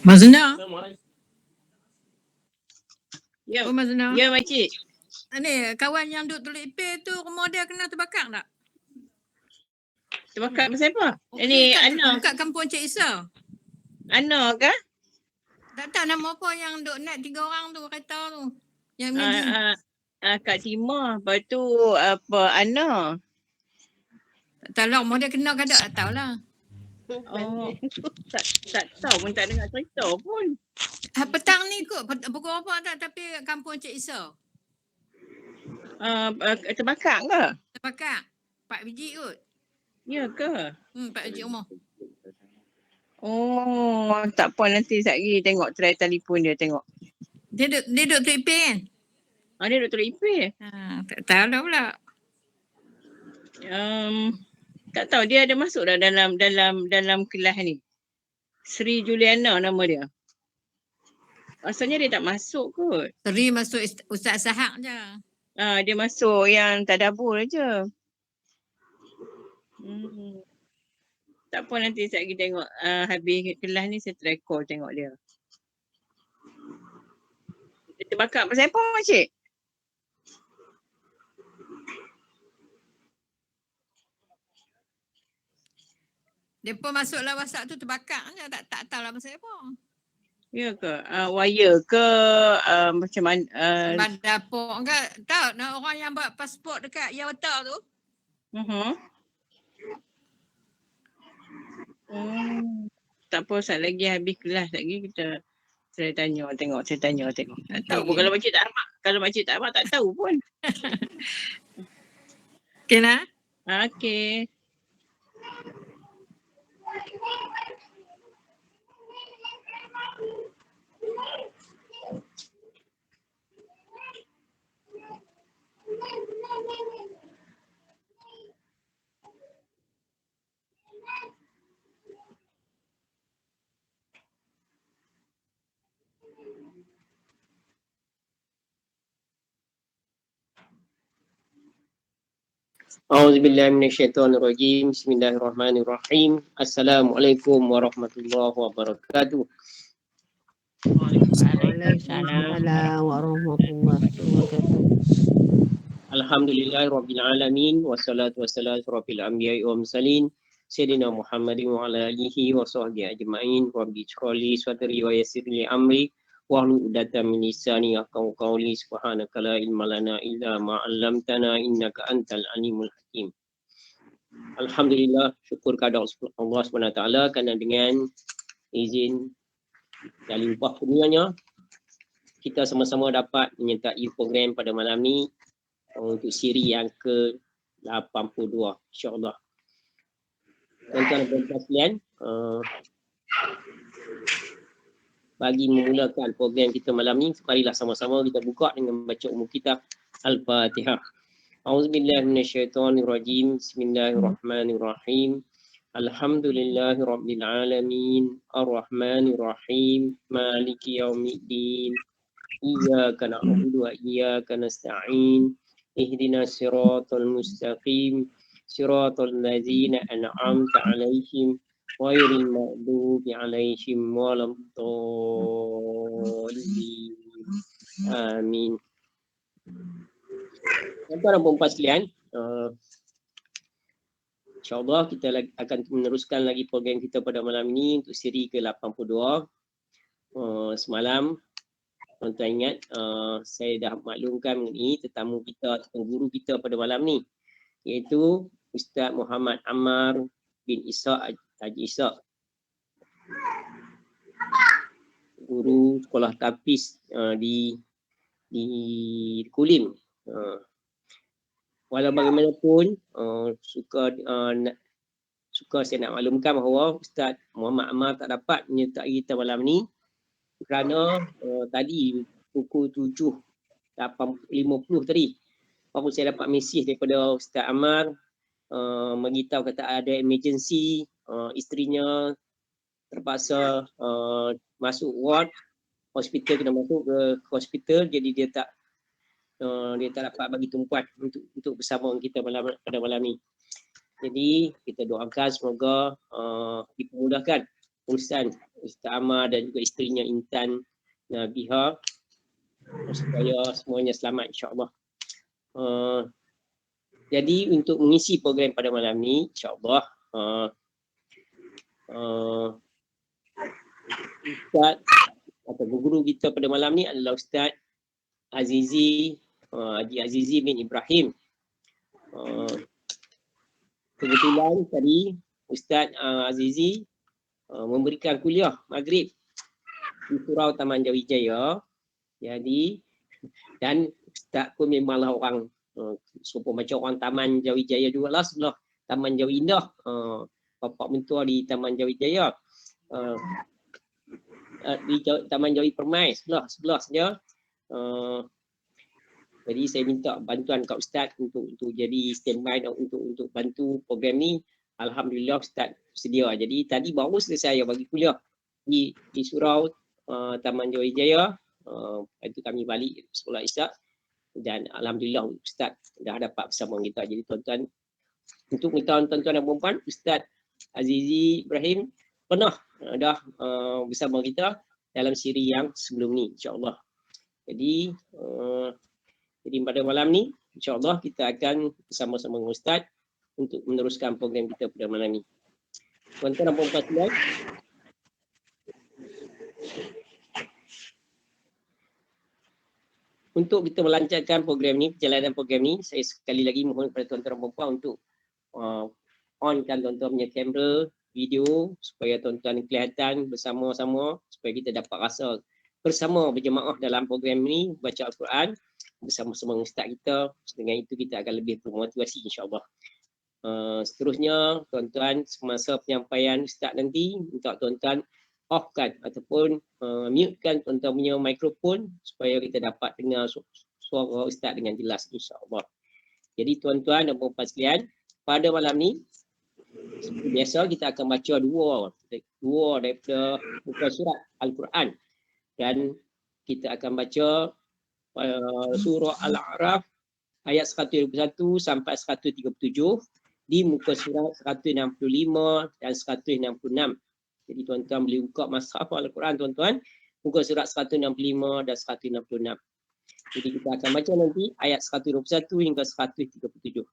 Mazna. Ya, Oh, Mazna. ya makcik. Ni kawan yang duduk tulis IP tu rumah dia kena terbakar tak? Terbakar pasal apa? Ini Ini Ana. kat kampung Cik Isa. Ana ke? Tak tahu nama apa yang duk naik 3 orang tu kereta tu. Yang mengaji. Kak Timah. Lepas tu apa Ana. Tak tahu lah rumah dia kena ke tak tahu lah. Oh, tak tahu pun, tak dengar cerita pun. Petang ni kot, pukul apa tak, tapi kampung Cik Isa. Terbakar ke? Terbakar. 4 biji kot. Ya ke? 4 biji rumah. Oh, tak apa, nanti sekejap lagi tengok try telefon dia tengok. Dia duduk tu IP kan? Dia duduk IP. Tak tahu lah pula. Tak tahu dia ada masuk dah dalam kelas ni. Sri Juliana nama dia. Asalnya dia tak masuk kot. Sri masuk Ustaz Sahak je. Dia masuk yang tadabbur je. Tak apa, nanti saya lagi tengok habis kelas ni saya try call tengok dia. Dia terbakar pasal apa makcik? Dia pun masuklah WhatsApp tu terbakar je. Tak tahu lah pasal apa. Ya ke? Wire ke? Macam mana? Dapur ke? Tahu orang yang buat pasport dekat Yawata tu? Tak apa, saat lagi habis kelas lagi kita saya tanya tengok. Tak tahu pun kalau makcik tak amak. Kalau makcik tak amak tak tahu pun. Okey lah. Okey. A'udzubillahi minasyaitonirrajim. Bismillahirrahmanirrahim. Assalamualaikum warahmatullahi wabarakatuh. Waalaikumsalam warahmatullahi wabarakatuh. Alhamdulillahirabbil alamin wassalatu wassalamu ala anbiya'i wa mursalin sayyidina Muhammadin wa ala alihi wa sahbihi ajma'in. Rabbi shrahli sadri wa yassir li amri wahlul 'uqdatam min lisani yafqahu qawli. Subhanaka la ilma lana illa ma 'allamtana innaka antal alimul hakim. Alhamdulillah, syukur kepada Allah SWT kerana dengan izin dari upah kurnianya kita sama-sama dapat menyertai program pada malam ni untuk siri yang ke-82 insya-Allah. Tuan-tuan dan puan sekalian, bagi memulakan program kita malam ni, marilah sama-sama kita buka dengan baca umum kitab Al-Fatihah. A'udzubillahi minasyaitonirrajim. Bismillahirrahmanirrahim. Alhamdulillahirabbil alamin. Arrahmanirrahim. Maliki yaumiddin. Iyyaka na'budu wa iyyaka nasta'in. Ihdinas siratal mustaqim. Siratal ladzina an'amta 'alaihim ghairil maghdubi 'alaihim waladdallin. Amin. Tuan-tuan dan puan sekalian, insya-Allah kita akan meneruskan lagi program kita pada malam ini untuk siri ke-82. Semalam tuan-tuan ingat saya dah maklumkan mengenai tetamu kita atau guru kita pada malam ni, iaitu Ustaz Muhammad Ammar bin Ishaq Haji Ishaq, guru sekolah tapis di Kulim. Walau bagaimanapun suka saya nak maklumkan bahawa Ustaz Muhammad Ammar tak dapat menyertai kita malam ni kerana tadi pukul 7.50 tadi baru saya dapat mesej daripada Ustaz Ammar beritahu kata ada emergency, isterinya terpaksa masuk ward hospital, kena masuk ke hospital, jadi dia tak dapat bagi tumpuan untuk bersama kita pada malam ni. Jadi kita doakan semoga dipermudahkan urusan Ustaz Amar dan juga isterinya Intan Nabiha, supaya semuanya selamat insya-Allah. Jadi untuk mengisi program pada malam ni, insya-Allah Ustaz atau guru kita pada malam ni adalah Ustaz Azizi, Haji Azizi bin Ibrahim. Kebetulan tadi Ustaz Azizi memberikan kuliah maghrib di Surau Taman Jawijaya. Jadi dan Ustaz pun memanglah orang serupa macam orang Taman Jawijaya jugalah, sebelah Taman Jawi Indah. Bapak mentua di Taman Jawijaya. Di Taman Jawi Permai sebelah saja. Jadi saya minta bantuan kat Ustaz untuk jadi standby untuk bantu program ni. Alhamdulillah Ustaz sedia. Jadi tadi baru selesai saya bagi kuliah di Surau Taman Jawijaya. Itu kami balik sekolah Isyak dan alhamdulillah Ustaz dah dapat bersama kita. Jadi tuan-tuan, untuk tuan-tuan dan puan-puan, Ustaz Azizi Ibrahim pernah dah bersama kita dalam siri yang sebelum ni insya-Allah. Jadi pada malam ni insya-Allah kita akan bersama-sama dengan Ustaz untuk meneruskan program kita pada malam ni. Tuan-tuan dan puan-puan sekalian, untuk kita melancarkan program ni, perjalanan program ni, saya sekali lagi mohon kepada tuan-tuan dan puan-puan untuk onkan tuan-tuan punya kamera, video supaya tuan-tuan kelihatan bersama-sama, supaya kita dapat rasa bersama berjemaah dalam program ni, baca Al-Quran bersama-sama dengan Ustaz kita. Dengan itu kita akan lebih bermotivasi insya-Allah. Seterusnya tuan-tuan, semasa penyampaian Ustaz nanti, minta tuan-tuan offkan ataupun mutekan tuan-tuan punya mikrofon supaya kita dapat dengar suara Ustaz dengan jelas insya-Allah. Jadi tuan-tuan dan puan-puan sekalian, pada malam ni seperti biasa kita akan baca dua daripada muka surat Al-Quran, dan kita akan baca surah Al-A'raf ayat 121 sampai 137 di muka surat 165 dan 166. Jadi tuan-tuan boleh buka mushaf Al-Quran tuan-tuan, muka surat 165 dan 166. Jadi kita akan baca nanti ayat 121 hingga 137.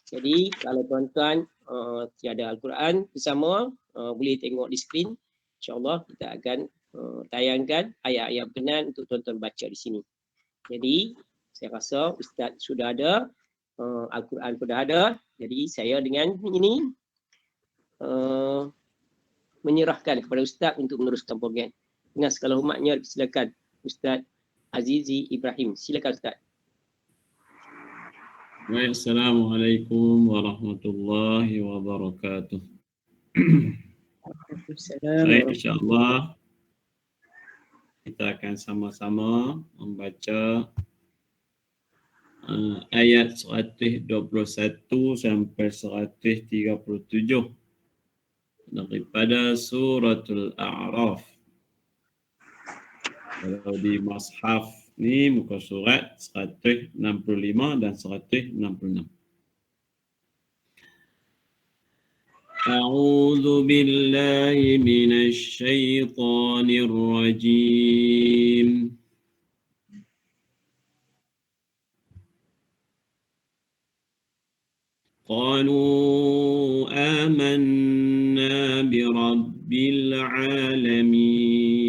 Jadi kalau tuan-tuan tiada Al-Quran bersama, boleh tengok di skrin. InsyaAllah kita akan tayangkan ayat-ayat berkenan untuk tuan-tuan baca di sini. Jadi saya rasa Ustaz sudah ada, Al-Quran sudah ada. Jadi saya dengan ini menyerahkan kepada Ustaz untuk meneruskan program. Dengan segala hormatnya, silakan Ustaz Azizi Ibrahim. Silakan Ustaz. Baik, Assalamualaikum warahmatullahi wabarakatuh. Baik, insyaAllah kita akan sama-sama membaca ayat 121 sampai 137 daripada suratul A'raf. Kalau di mushaf ni muka surat 165 dan 166. A'udzu billahi minasy syaithanir rajim. Qalu amanna bi rabbil alamin.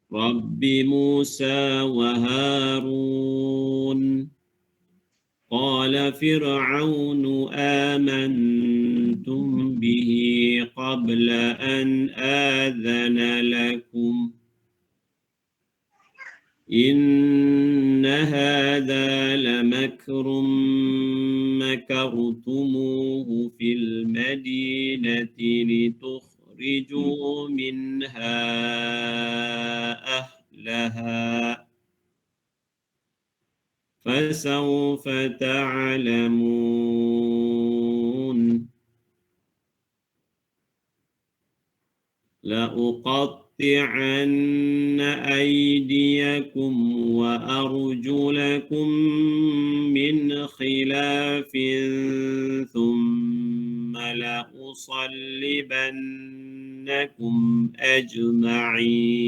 Rabbi Musa wa Harun. Qala Fir'aunu amantum bihi qabla an adhana lakum. إن هذا لمكر مكرتموه في المدينة لتخرجوا منها أهلها فسوف تعلمون لأقطعن أيديكم وأرجلكم من خلاف ثم لأصلبنكم أجمعين.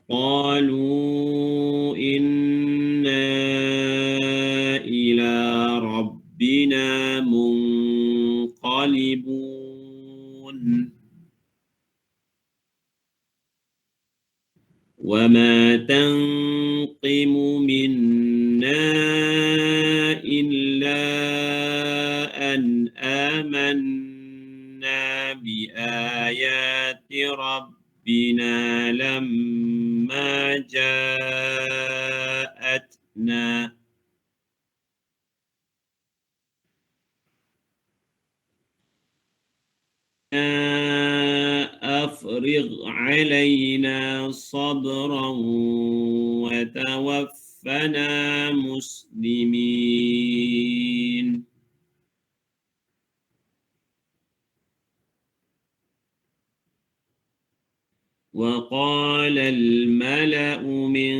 قالوا إنا إلى ربنا منقلبون. وما تنقم منا إلا أن آمنا بآيات ربنا لما جاءتنا أفرغ علينا صبرا وتوفنا مسلمين. وقال الملأ من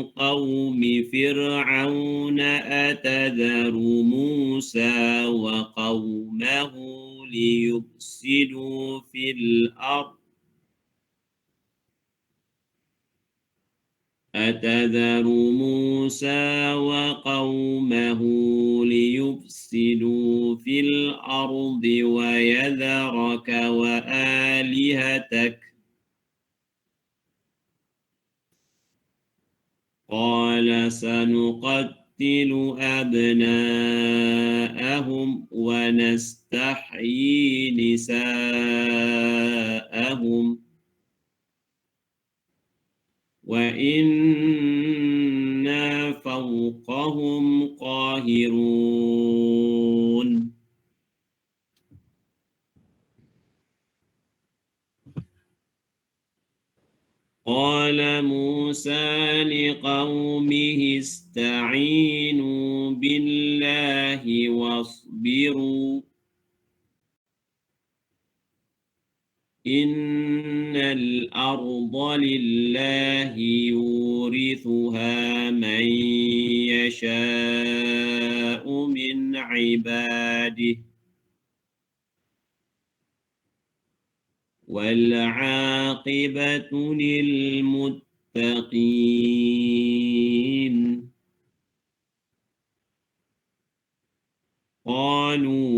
قوم فرعون أتذر موسى وقومه ليفسدوا في الأرض أتذر موسى وقومه ليفسدوا في الأرض ويذرك وآلهتك قال سنقتل أبناءهم ونستحيي نساءهم وإنا فوقهم قاهرون. قال موسى لقومه استعينوا بالله واصبروا إن الأرض لله يورثها من يشاء من عباده والعاقبة للمتقين. قالوا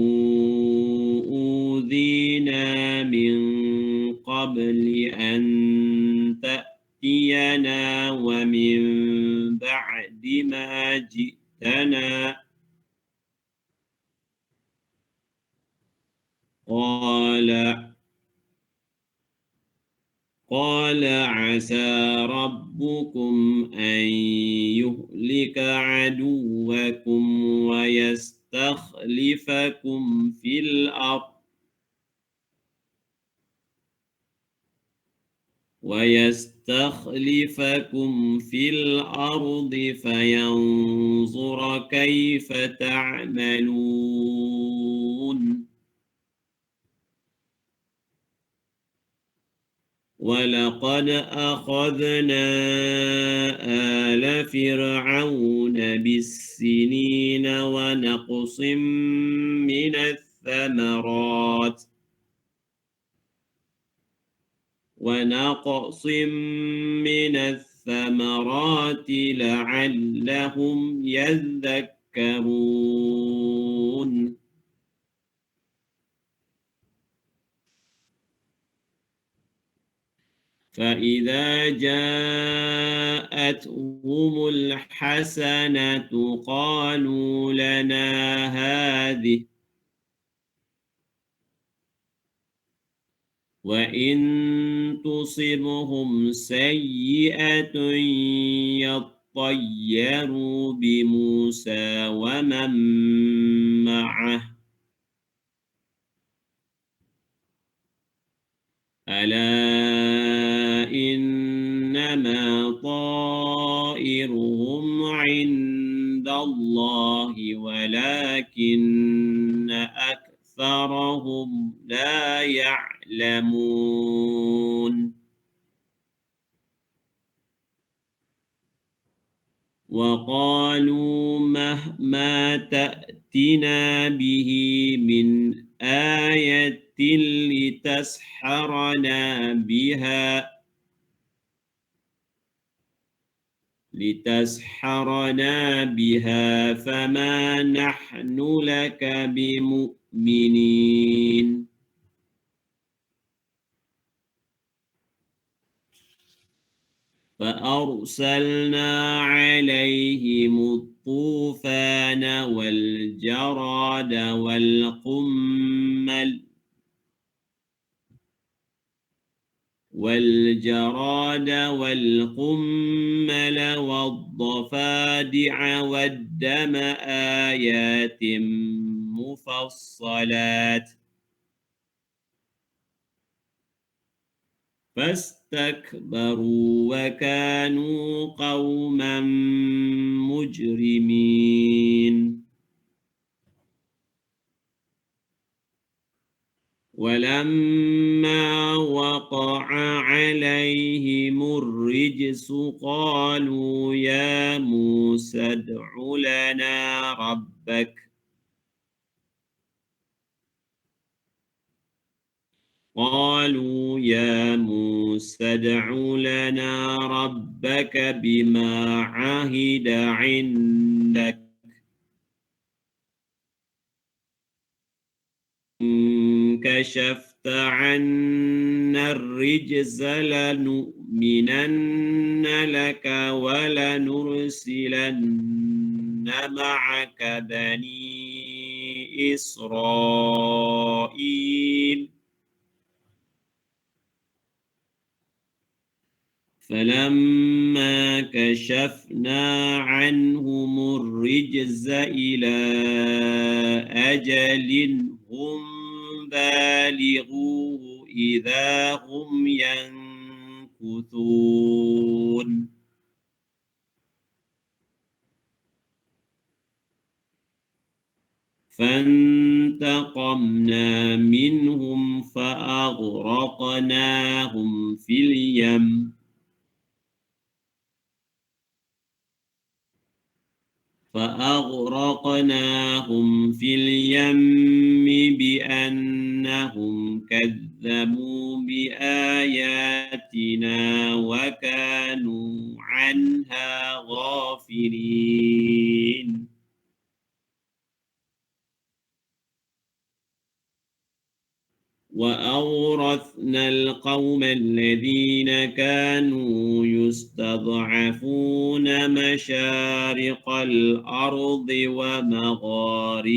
أوذينا من قبل أن تأتينا ومن بعد ما جئتنا قال عسى ربكم أن يهلك عدوكم ويستخلفكم في الأرض فينظر كيف تعملون. ولقد أخذنا آل فرعون بالسنين ونقص من الثمرات لعلهم يذكرون. فإذا جاءتهم الحسنة قالوا لنا هذه وإن تصبهم سيئة يطيروا بموسى ومن معه ألا إنما طائرهم عند الله ولكن أكثرهم لا يعلمون. وقالوا مهما تأتنا به من آية لتسحرنا بها فما نحن لك بمؤمنين. فأرسلنا عليهم الطوفان والجراد والقمل والضفادع والدم آيات مفصلات فاستكبروا وكانوا قوما مجرمين. ولما وقع عليهم الرجس قالوا يا موسى ادع لنا ربك بما عهد عندك إن كشفت عنا الرجز لنؤمنن لك ولنرسلن معك بني إسرائيل. فلما كشفنا عنهم الرجز إلى أجل هم بالغوه إذا هم ينكثون. فانتقمنا منهم فأغرقناهم في اليم بأنهم كذبوا بآياتنا وكانوا عنها غافلين. وأورثنا القوم الذين كانوا يستضعفون مشارق الأرض ومغاربها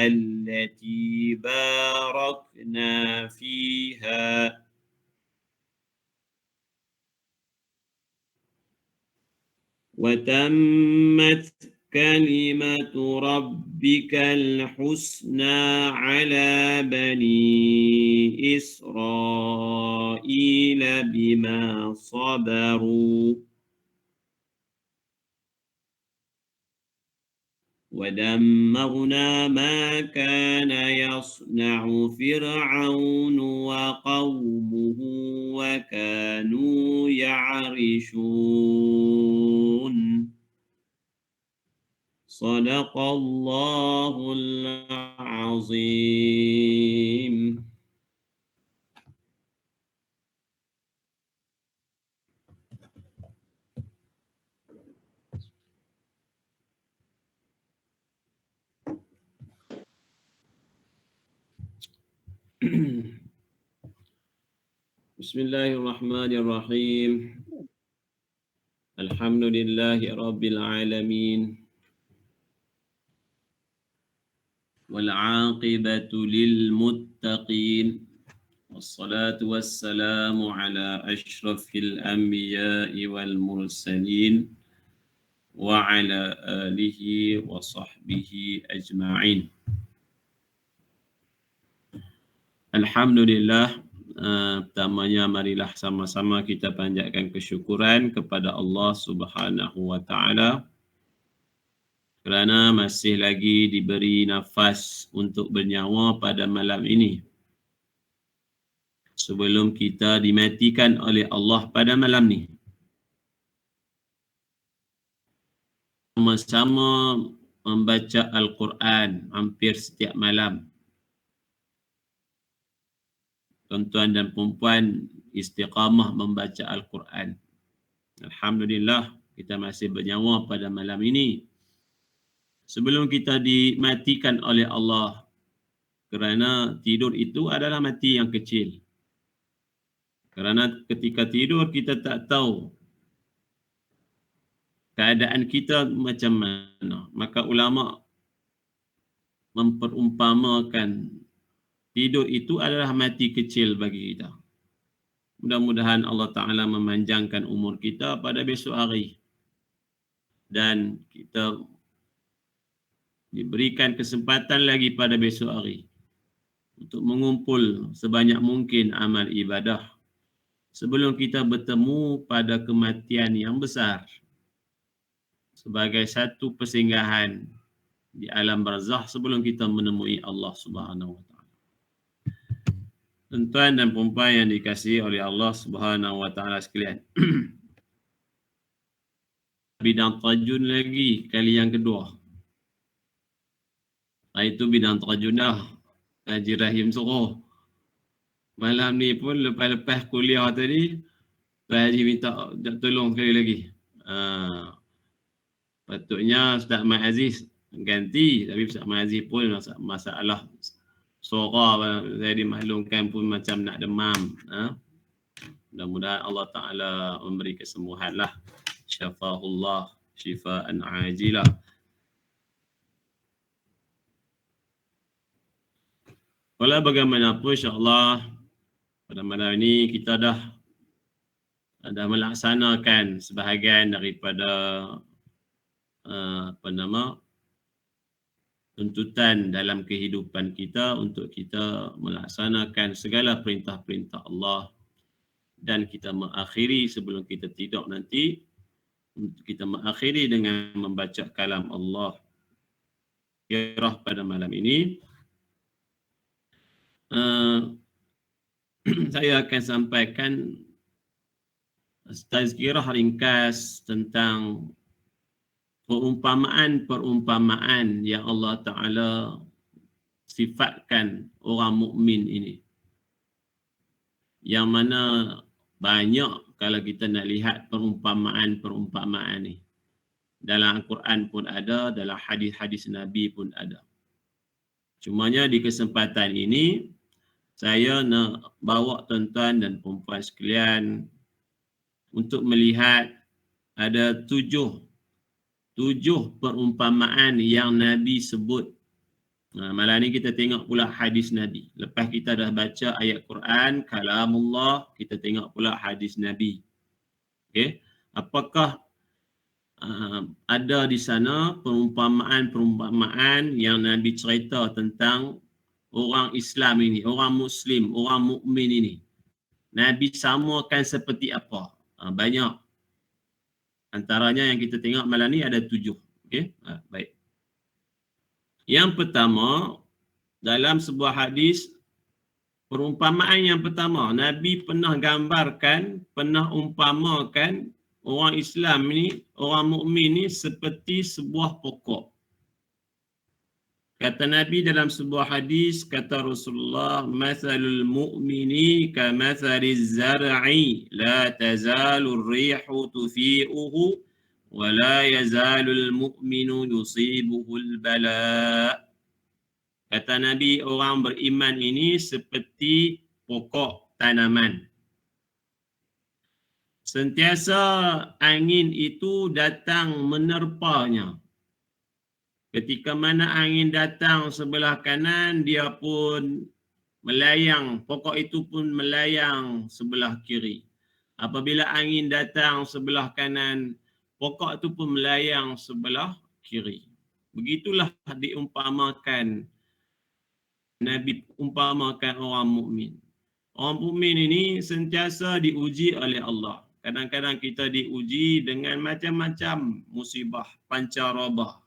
التي باركنا فيها وتمت كلمة ربك الحسنى على بني إسرائيل بما صبروا ودمرنا ما كان يصنع فرعون وقومه وكانوا يعرشون. صدق الله العظيم. بسم الله الرحمن الرحيم. الحمد لله رب العالمين والعاقبة للمتقين والصلاة والسلام على أشرف الأنبياء والمرسلين وعلى آله وصحبه أجمعين. Alhamdulillah, pertamanya marilah sama-sama kita panjatkan kesyukuran kepada Allah Subhanahu wa taala kerana masih lagi diberi nafas untuk bernyawa pada malam ini. Sebelum kita dimatikan oleh Allah pada malam ni. sama-sama membaca Al-Quran hampir setiap malam. Tuan-tuan dan puan-puan istiqamah membaca Al-Quran. Alhamdulillah, kita masih bernyawa pada malam ini. Sebelum kita dimatikan oleh Allah, kerana tidur itu adalah mati yang kecil. Kerana ketika tidur kita tak tahu keadaan kita macam mana. Maka ulama memperumpamakan tidur itu adalah mati kecil bagi kita. Mudah-mudahan Allah Ta'ala memanjangkan umur kita pada besok hari. Dan kita diberikan kesempatan lagi pada besok hari untuk mengumpul sebanyak mungkin amal ibadah sebelum kita bertemu pada kematian yang besar sebagai satu persinggahan di alam barzakh sebelum kita menemui Allah Subhanahu wa taala. Tuan-tuan dan puan yang dikasihi oleh Allah Subhanahu wa taala sekalian. Bidang tajun lagi kali yang kedua. Itu bidang tajun dah. Haji Rahim suruh. Malam ni pun lepas-lepas kuliah tadi, Pak Haji minta tolong sekali lagi. Patutnya Ustaz Mat Aziz ganti, tapi Ustaz Mat Aziz pun masalah suara saya dimaklumkan pun macam nak demam. Mudah-mudahan Allah Ta'ala memberi kesembuhan lah. Syafahullah, syifaan ajilah. Walau bagaimanapun insyaAllah pada malam ini kita dah melaksanakan sebahagian daripada tuntutan dalam kehidupan kita untuk kita melaksanakan segala perintah-perintah Allah, dan kita mengakhiri sebelum kita tidur nanti, untuk kita mengakhiri dengan membaca kalam Allah. Kirah pada malam ini saya akan sampaikan tazkirah ringkas tentang perumpamaan yang Allah Ta'ala sifatkan orang mukmin ini. Yang mana banyak kalau kita nak lihat perumpamaan ni. Dalam Al-Quran pun ada, dalam hadis-hadis Nabi pun ada. Cumanya di kesempatan ini, saya nak bawa tuan-tuan dan puan-puan sekalian untuk melihat ada tujuh perumpamaan yang Nabi sebut. Malam ni kita tengok pula hadis Nabi. Lepas kita dah baca ayat Quran, kalamullah, kita tengok pula hadis Nabi. Okey, apakah ada di sana perumpamaan yang Nabi cerita tentang orang Islam ini, orang Muslim, orang mukmin ini. Nabi samakan seperti apa? Banyak. Antaranya yang kita tengok malam ni ada 7. Okey, baik. Yang pertama, dalam sebuah hadis, perumpamaan yang pertama, Nabi pernah gambarkan, pernah umpamakan orang Islam ni, orang mukmin ni seperti sebuah pokok. Kata Nabi dalam sebuah hadis, kata Rasulullah, "Mathalul mu'mini kamathaliz zar'i, la tazalur rihu tufi'uhu, wa la yazalul mu'minu yusibuhul bala." Kata Nabi, orang beriman ini seperti pokok tanaman. Sentiasa angin itu datang menerpanya. Ketika mana angin datang sebelah kanan, dia pun melayang, pokok itu pun melayang sebelah kiri. Apabila angin datang sebelah kanan, pokok itu pun melayang sebelah kiri. Begitulah diumpamakan, Nabi umpamakan orang mukmin. Orang mukmin ini sentiasa diuji oleh Allah. Kadang-kadang kita diuji dengan macam-macam musibah, pancarabah.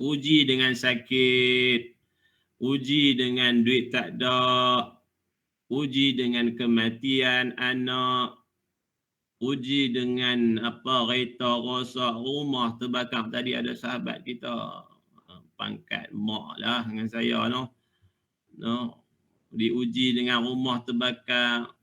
Uji dengan sakit, uji dengan duit tak ada, uji dengan kematian anak, uji dengan apa kereta rosak, rumah terbakar. Tadi ada sahabat kita pangkat mak lah dengan saya no, diuji dengan rumah terbakar.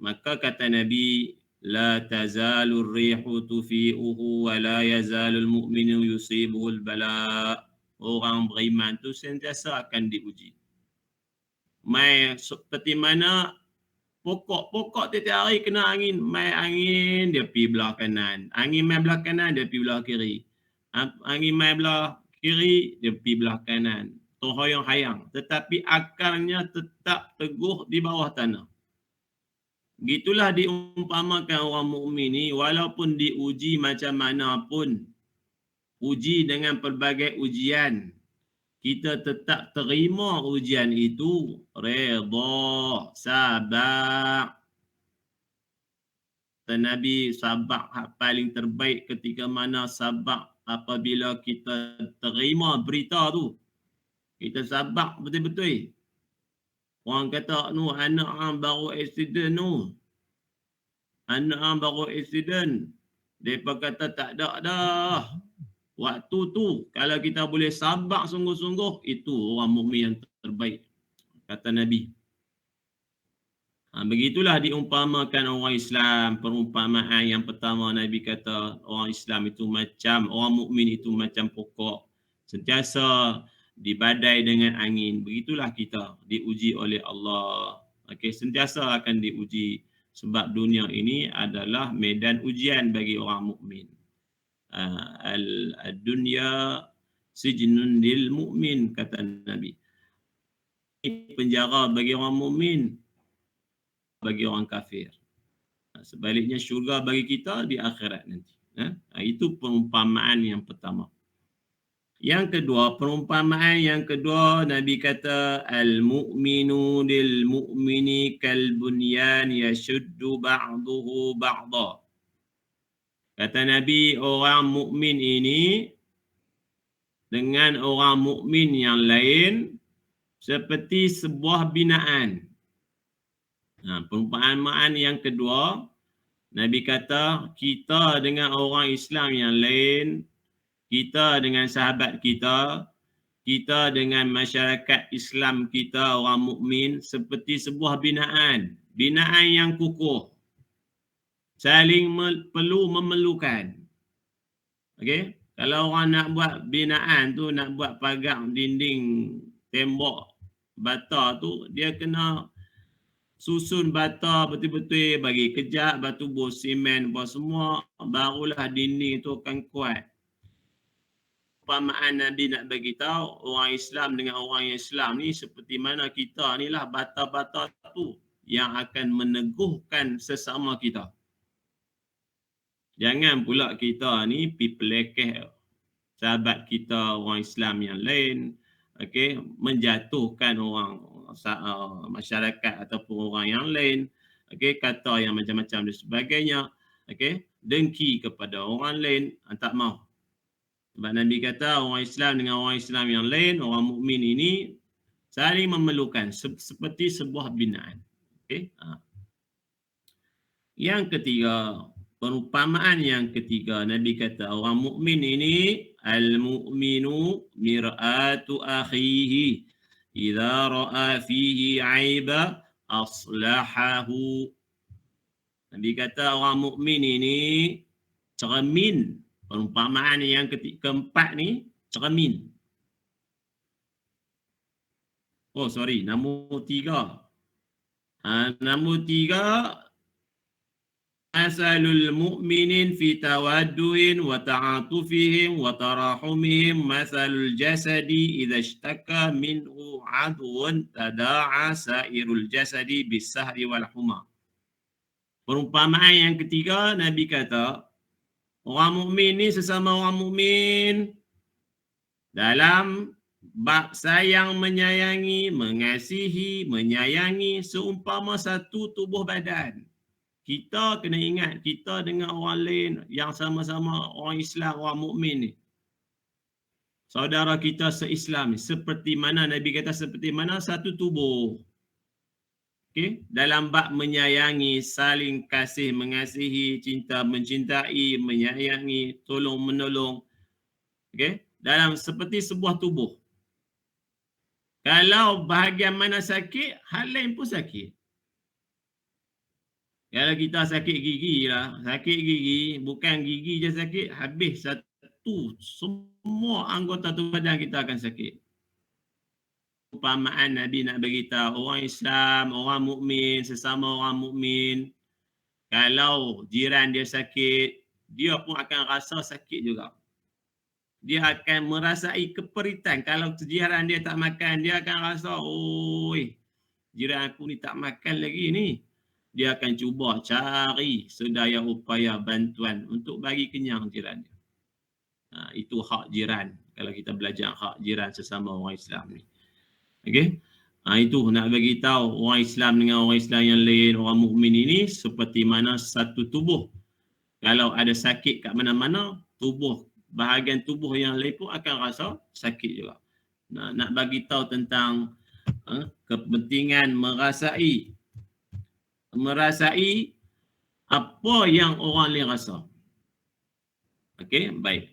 Maka kata Nabi, la tazalur rihu tufi'uhu wa la yazalul mu'minu yusibuhul bala. Orang beriman tu sentiasa akan diuji. Mai seperti mana pokok tiap hari kena angin, mai angin dia pergi belah kanan, angin mai belah kanan dia pergi belah kiri, angin mai belah kiri dia pergi belah kanan, terhoyang-hayang, tetapi akarnya tetap teguh di bawah tanah. Gitulah diumpamakan orang mukmin ni, walaupun diuji macam mana pun, uji dengan pelbagai ujian, kita tetap terima ujian itu, redha, sabar. Dan Nabi sabar paling terbaik ketika mana sabar apabila kita terima berita tu. Kita sabar betul-betul. Orang kata anak hang baru accident Anak hang baru accident. Depa kata tak ada dah. Waktu tu kalau kita boleh sabar sungguh-sungguh, itu orang mukmin yang terbaik, kata Nabi. Begitulah diumpamakan orang Islam. Perumpamaan yang pertama Nabi kata orang Islam itu macam, orang mukmin itu macam pokok, sentiasa dibadai dengan angin. Begitulah kita diuji oleh Allah. Okey, sentiasa akan diuji sebab dunia ini adalah medan ujian bagi orang mukmin. Al-dunya sijnun lil mu'min, kata Nabi. Penjara bagi orang mukmin, bagi orang kafir. Sebaliknya syurga bagi kita di akhirat nanti. Itu perumpamaan yang pertama. Yang kedua, perumpamaan yang kedua Nabi kata al-mu'minu lil mu'mini kal bunyan yashuddu ba'duhu ba'dha. Kata Nabi, orang mukmin ini dengan orang mukmin yang lain seperti sebuah binaan. Perumpamaan yang kedua, Nabi kata kita dengan orang Islam yang lain, kita dengan sahabat kita, kita dengan masyarakat Islam kita, orang mukmin, seperti sebuah binaan. Binaan yang kukuh. Saling perlu memerlukan. Okey? Kalau orang nak buat binaan tu, nak buat pagar, dinding, tembok, bata tu, dia kena susun bata betul-betul, bagi kejap, batu bor, simen, apa semua, barulah dinding tu akan kuat. Perumpamaan Nabi nak bagi tahu orang Islam dengan orang yang Islam ni seperti mana kita ni lah bata-bata tu yang akan meneguhkan sesama kita. Jangan pula kita ni pi pelekeh sahabat kita orang Islam yang lain, okey, menjatuhkan orang masyarakat ataupun orang yang lain, okey, kata yang macam-macam dan sebagainya, okey, dengki kepada orang lain, tak mau. Sebab Nabi kata orang Islam dengan orang Islam yang lain, orang mukmin ini saling memerlukan seperti sebuah binaan. Okey. Yang ketiga, perumpamaan yang ketiga, Nabi kata orang mukmin ini al-mu'minu mir'atu akhihi idza ra'a fihi 'aiba aslahahu. Nabi kata orang mukmin ini cermin. Perumpamaan yang keempat ni cermin. Oh sorry, nombor 3. Nombor 3, masalul mu'minin fi tawadduhin wa ta'atufihim wa tarahumihim masalul jasadi idza ishtaka minhu 'adwun tada'a sairul jasadi bis-sahri wal huma. Perumpamaan yang ketiga, Nabi kata orang mukmin ni sesama orang mukmin dalam bab sayang menyayangi, mengasihi, menyayangi seumpama satu tubuh badan. Kita kena ingat kita dengan orang lain yang sama-sama orang Islam, orang mukmin ni, saudara kita se-Islam ni, seperti mana Nabi kata seperti mana satu tubuh. Okey, dalam bab menyayangi, saling kasih mengasihi, cinta mencintai, menyayangi, tolong menolong. Okey, dalam seperti sebuah tubuh. Kalau bahagian mana sakit, hal lain pun sakit. Kalau kita sakit gigi lah, sakit gigi, bukan gigi je sakit, habis satu, semua anggota tubuh badan kita akan sakit. Umpamaan Nabi nak beritahu orang Islam, orang mukmin, sesama orang mukmin, kalau jiran dia sakit, dia pun akan rasa sakit juga. Dia akan merasai keperitan. Kalau jiran dia tak makan, dia akan rasa, oi, jiran aku ni tak makan lagi ni. Dia akan cuba cari sedaya upaya bantuan untuk bagi kenyang jiran dia. Itu hak jiran. Kalau kita belajar hak jiran sesama orang Islam ni. Okey. Itu nak bagi tahu orang Islam dengan orang Islam yang lain, orang mukmin ini seperti mana satu tubuh. Kalau ada sakit kat mana-mana, bahagian tubuh yang lain pun akan rasa sakit juga. Nak bagi tahu tentang kepentingan merasai apa yang orang lain rasa. Okey, baik.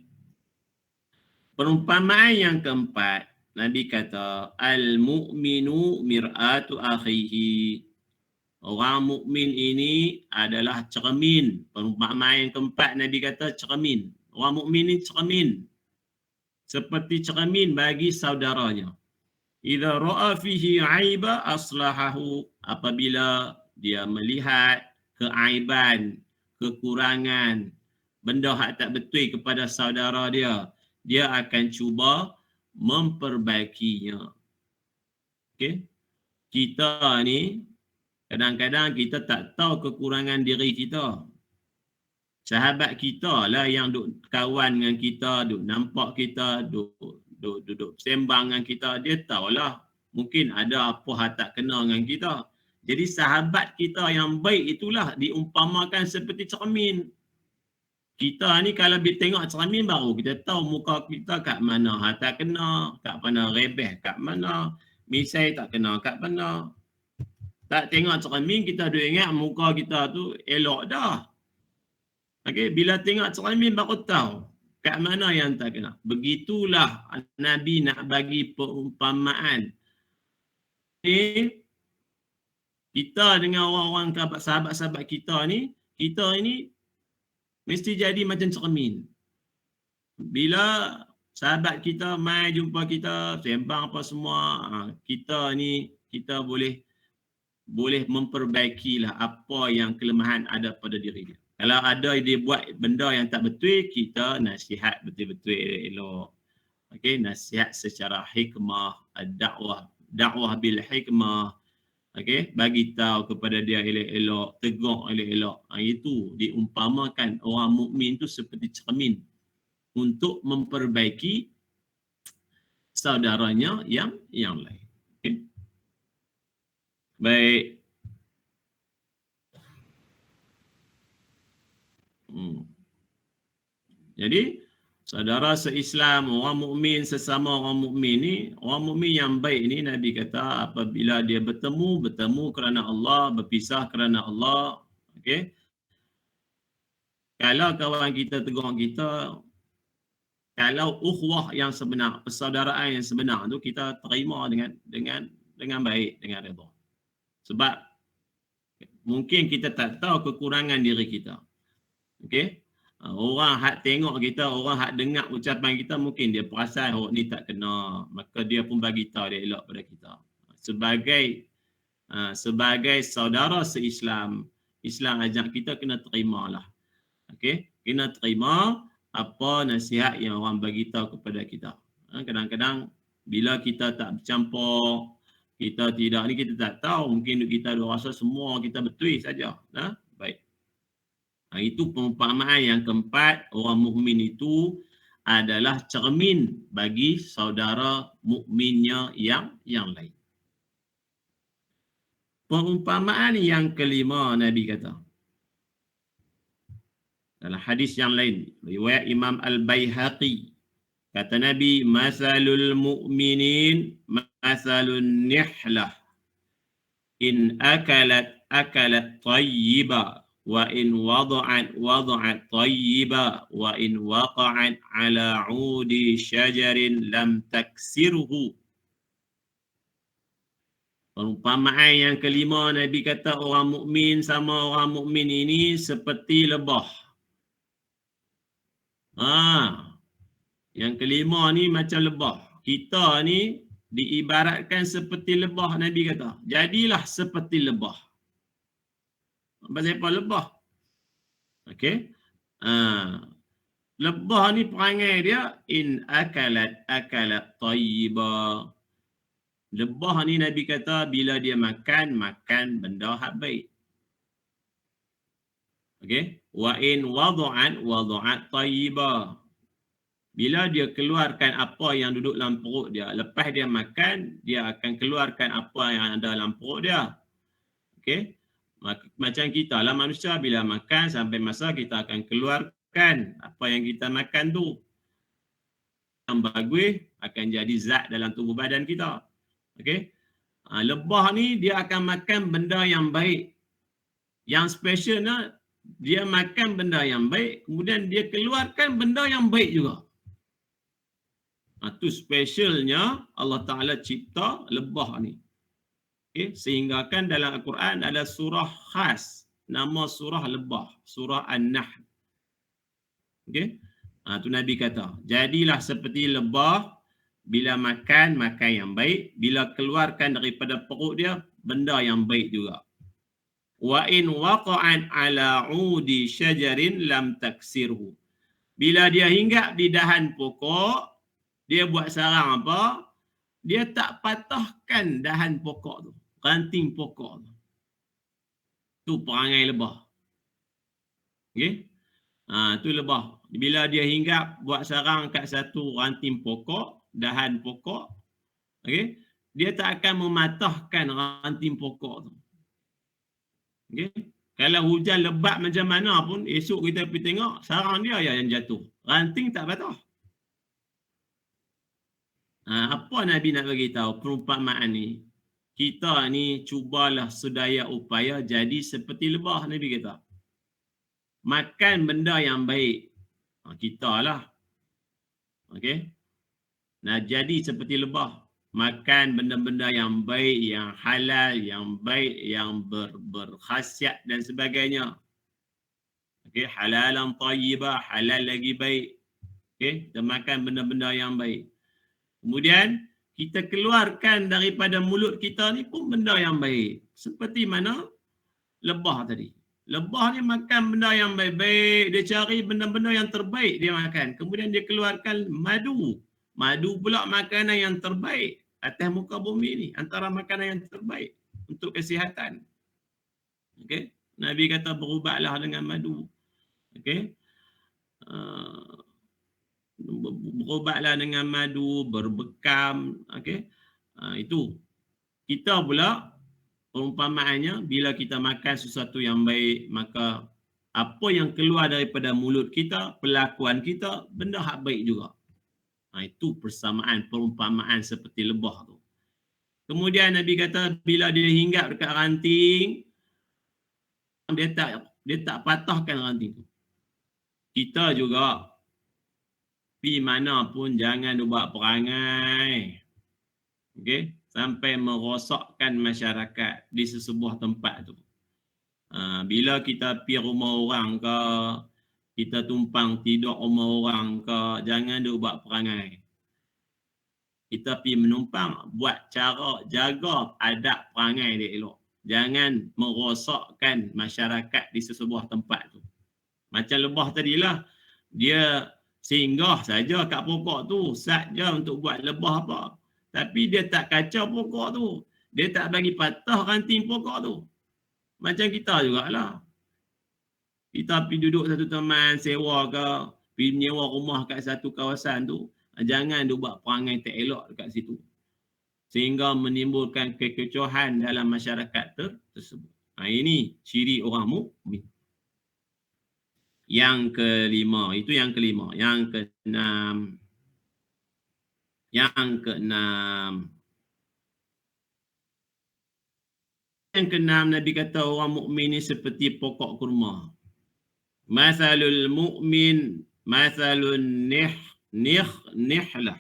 Perumpamaan yang keempat, Nabi kata, al-mu'minu mir'atu akhihi. Orang mukmin ini adalah cermin. Perumpamaan yang keempat, Nabi kata cermin. Orang mukmin ini cermin. Seperti cermin bagi saudaranya. Idza ra'a fihi 'aiba aslahahu. Apabila dia melihat keaiban, kekurangan, benda hak tak betul kepada saudara dia, dia akan cuba memperbaikinya. Okey. Kita ni kadang-kadang kita tak tahu kekurangan diri kita. Sahabat kita lah yang duk kawan dengan kita, duk nampak kita, duduk sembang dengan kita, dia tahulah mungkin ada apa hal tak kena dengan kita. Jadi sahabat kita yang baik itulah diumpamakan seperti cermin. Kita ni kalau tengok cermin baru kita tahu muka kita kat mana hal tak kena, kat mana rebeh kat mana, misai tak kena kat mana. Tak tengok cermin kita duk ingat muka kita tu elok dah. Okey, bila tengok cermin baru tahu kat mana yang tak kena. Begitulah Nabi nak bagi perumpamaan. Kita dengan orang-orang sahabat-sahabat kita ni mesti jadi macam cermin. Bila sahabat kita mai jumpa kita, sembang apa semua, kita boleh memperbaikilah apa yang kelemahan ada pada diri dia. Kalau ada dia buat benda yang tak betul, kita nasihat betul-betul elok. Okey, nasihat secara hikmah, dakwah bil hikmah. Okey, bagi tahu kepada dia elok-elok, tegur elok-elok. Itu diumpamakan orang mukmin tu seperti cermin untuk memperbaiki saudaranya yang lain. Okay. Baik. Jadi saudara se-Islam, orang mukmin sesama orang mukmin ni, orang mukmin yang baik ni Nabi kata apabila dia bertemu kerana Allah, berpisah kerana Allah. Okey. Kalau kawan kita tegur kita, kalau ukhuwah yang sebenar, persaudaraan yang sebenar tu kita terima dengan baik, dengan redha. Sebab mungkin kita tak tahu kekurangan diri kita. Okey. Orang hak tengok kita, orang hak dengar ucapan kita, mungkin dia perasan oh ni tak kena, maka dia pun bagi tahu dia elok pada kita. Sebagai saudara se-Islam, Islam ajak kita kena terimalah. Okey, kena terima apa nasihat yang orang bagi tahu kepada kita. Kadang-kadang bila kita tak bercampur, kita tidak ni kita tak tahu, mungkin kita rasa semua kita betul saja. Baik. Itu perumpamaan yang keempat, orang mukmin itu adalah cermin bagi saudara mukminnya yang lain. Perumpamaan yang kelima Nabi kata. Dalam hadis yang lain, riwayat Imam Al-Baihaqi, kata Nabi, masalul mu'minin masalun nihlah In akalat tayyiba wa in wada'at tayyiba wa in waqa'at ala 'udi syajarin lam taksirhu. Perumpamaan yang kelima, Nabi kata orang mukmin sama orang mukmin ini seperti lebah. Yang kelima ni macam lebah. Kita ni diibaratkan seperti lebah, Nabi kata. Jadilah seperti lebah. Pasal apa lebah? Okey. Lebah ni perangai dia in akalat tayyiba. Lebah ni Nabi kata bila dia makan benda hak baik. Okey. Wa in wada'at tayyiba. Bila dia keluarkan apa yang duduk dalam perut dia, lepas dia makan, dia akan keluarkan apa yang ada dalam perut dia. Okey. Macam kita lah manusia, bila makan sampai masa kita akan keluarkan apa yang kita makan tu. Yang bagus akan jadi zat dalam tubuh badan kita. Okey. Lebah ni dia akan makan benda yang baik. Yang specialnya dia makan benda yang baik, kemudian dia keluarkan benda yang baik juga. Itu specialnya Allah Ta'ala cipta lebah ni. Okay? Sehingga kan dalam Al-Quran ada surah khas, nama surah lebah, surah An-Nahl. Okay? Tu Nabi kata, jadilah seperti lebah, bila makan yang baik, bila keluarkan daripada perut dia, benda yang baik juga. Wa in waqa'an ala 'udi syajarin lam taksirhu. Bila dia hinggap di dahan pokok, dia buat sarang apa? Dia tak patahkan dahan pokok tu, ranting pokok tu. Tu perangai lebah. Okey? Tu lebah. Bila dia hinggap buat sarang kat satu ranting pokok, dahan pokok, okey, dia tak akan mematahkan ranting pokok tu. Okey. Kalau hujan lebat macam mana pun, esok kita pergi tengok, sarang dia yang jatuh. Ranting tak patah. Apa Nabi nak bagi tahu perumpamaan ni? Kita ni cubalah sedaya upaya jadi seperti lebah, Nabi kata. Makan benda yang baik. Kita lah. Okey. Nah, jadi seperti lebah. Makan benda-benda yang baik, yang halal, yang baik, yang berkhasiat dan sebagainya. Okey, halalan tayyibah, halal lagi baik. Okey, kita makan benda-benda yang baik. Kemudian kita keluarkan daripada mulut kita ni pun benda yang baik. Seperti mana lebah tadi. Lebah ni makan benda yang baik-baik, dia cari benda-benda yang terbaik dia makan. Kemudian dia keluarkan madu. Madu pula makanan yang terbaik atas muka bumi ni, antara makanan yang terbaik untuk kesihatan. Okey, Nabi kata berubatlah dengan madu. Okey. Berubatlah dengan madu, berbekam, okey. Itu. Kita pula perumpamaannya bila kita makan sesuatu yang baik, maka apa yang keluar daripada mulut kita, perlakuan kita, benda hak baik juga. Itu persamaan, perumpamaan seperti lebah tu. Kemudian Nabi kata bila dia hinggap dekat ranting, dia tak patahkan ranting tu. Kita juga pergi mana pun jangan buat perangai, okey, sampai merosakkan masyarakat di sesebuah tempat tu. Bila kita pergi rumah orang ke, kita tumpang tidur rumah orang ke, jangan dia buat perangai. Kita pergi menumpang, buat cara jaga adab perangai dia elok. Jangan merosakkan masyarakat di sesebuah tempat tu. Macam lebah tadilah, dia singgah saja kat pokok tu, saja untuk buat lebah apa. Tapi dia tak kacau pokok tu. Dia tak bagi patah ranting pokok tu. Macam kita jugalah. Kita pergi duduk satu teman, sewa ke, pergi menyewa rumah kat satu kawasan tu, jangan dia buat perangai tak elok dekat situ. Sehingga menimbulkan kekecohan dalam masyarakat tersebut. Ini ciri orang mukmin. Yang kelima, itu yang kelima. Yang keenam. Yang keenam. Yang keenam, Nabi kata orang mukmin ni seperti pokok kurma. Mathalul mu'min mathalun nikhlah.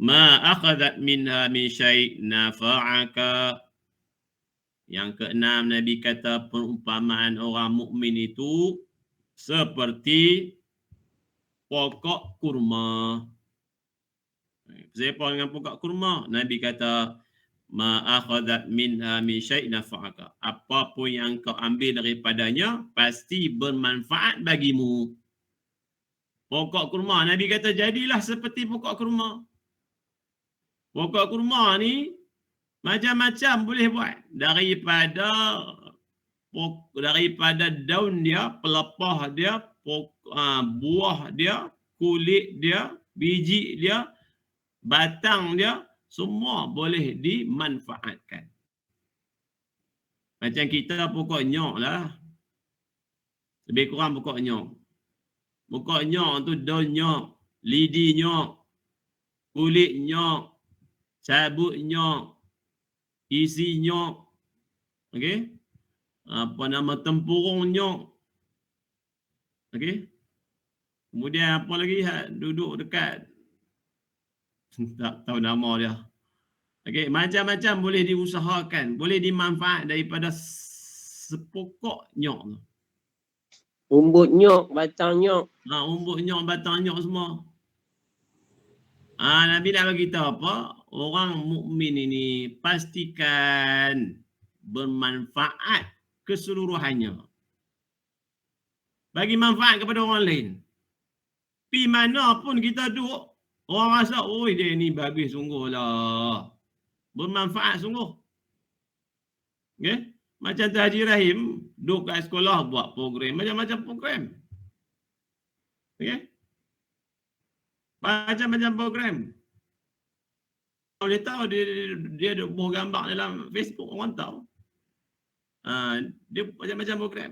Ma akhadhat minha min syai' nafa'aka. Yang keenam, Nabi kata perumpamaan orang mukmin itu seperti pokok kurma. Siapa dengan pokok kurma? Nabi kata ma akhadhat minha min syai' nafa'aka. Apa pun yang kau ambil daripadanya pasti bermanfaat bagimu. Pokok kurma, Nabi kata jadilah seperti pokok kurma. Pokok kurma ni macam-macam boleh buat, daripada daun dia, pelepah dia, buah dia, kulit dia, biji dia, batang dia, semua boleh dimanfaatkan. Macam kita pokok nyok lah. Lebih kurang pokok nyok. Pokok nyok tu daun nyok, lidi nyok, kulit nyok, cabut nyok, isi nyok. Okey? Apa nama, tempurung nyok. Okey? Kemudian apa lagi duduk dekat, tak tahu nama dia. Okey, macam-macam boleh diusahakan, boleh dimanfaat daripada sepokok nyok tu. Umbut nyok, batang nyok. Umbut nyok, batang nyok semua. Nabi nak bagi tahu apa? Orang mukmin ini pastikan bermanfaat keseluruhannya. Bagi manfaat kepada orang lain. Pi mana pun kita duduk, orang rasa, oi dia ni bagus sungguh lah. Bermanfaat sungguh. Okay? Macam tu Haji Rahim, duduk kat sekolah buat program, macam-macam program. Okay? Macam-macam program. Boleh tahu dia buat gambar dalam Facebook, orang tahu. Dia macam-macam program.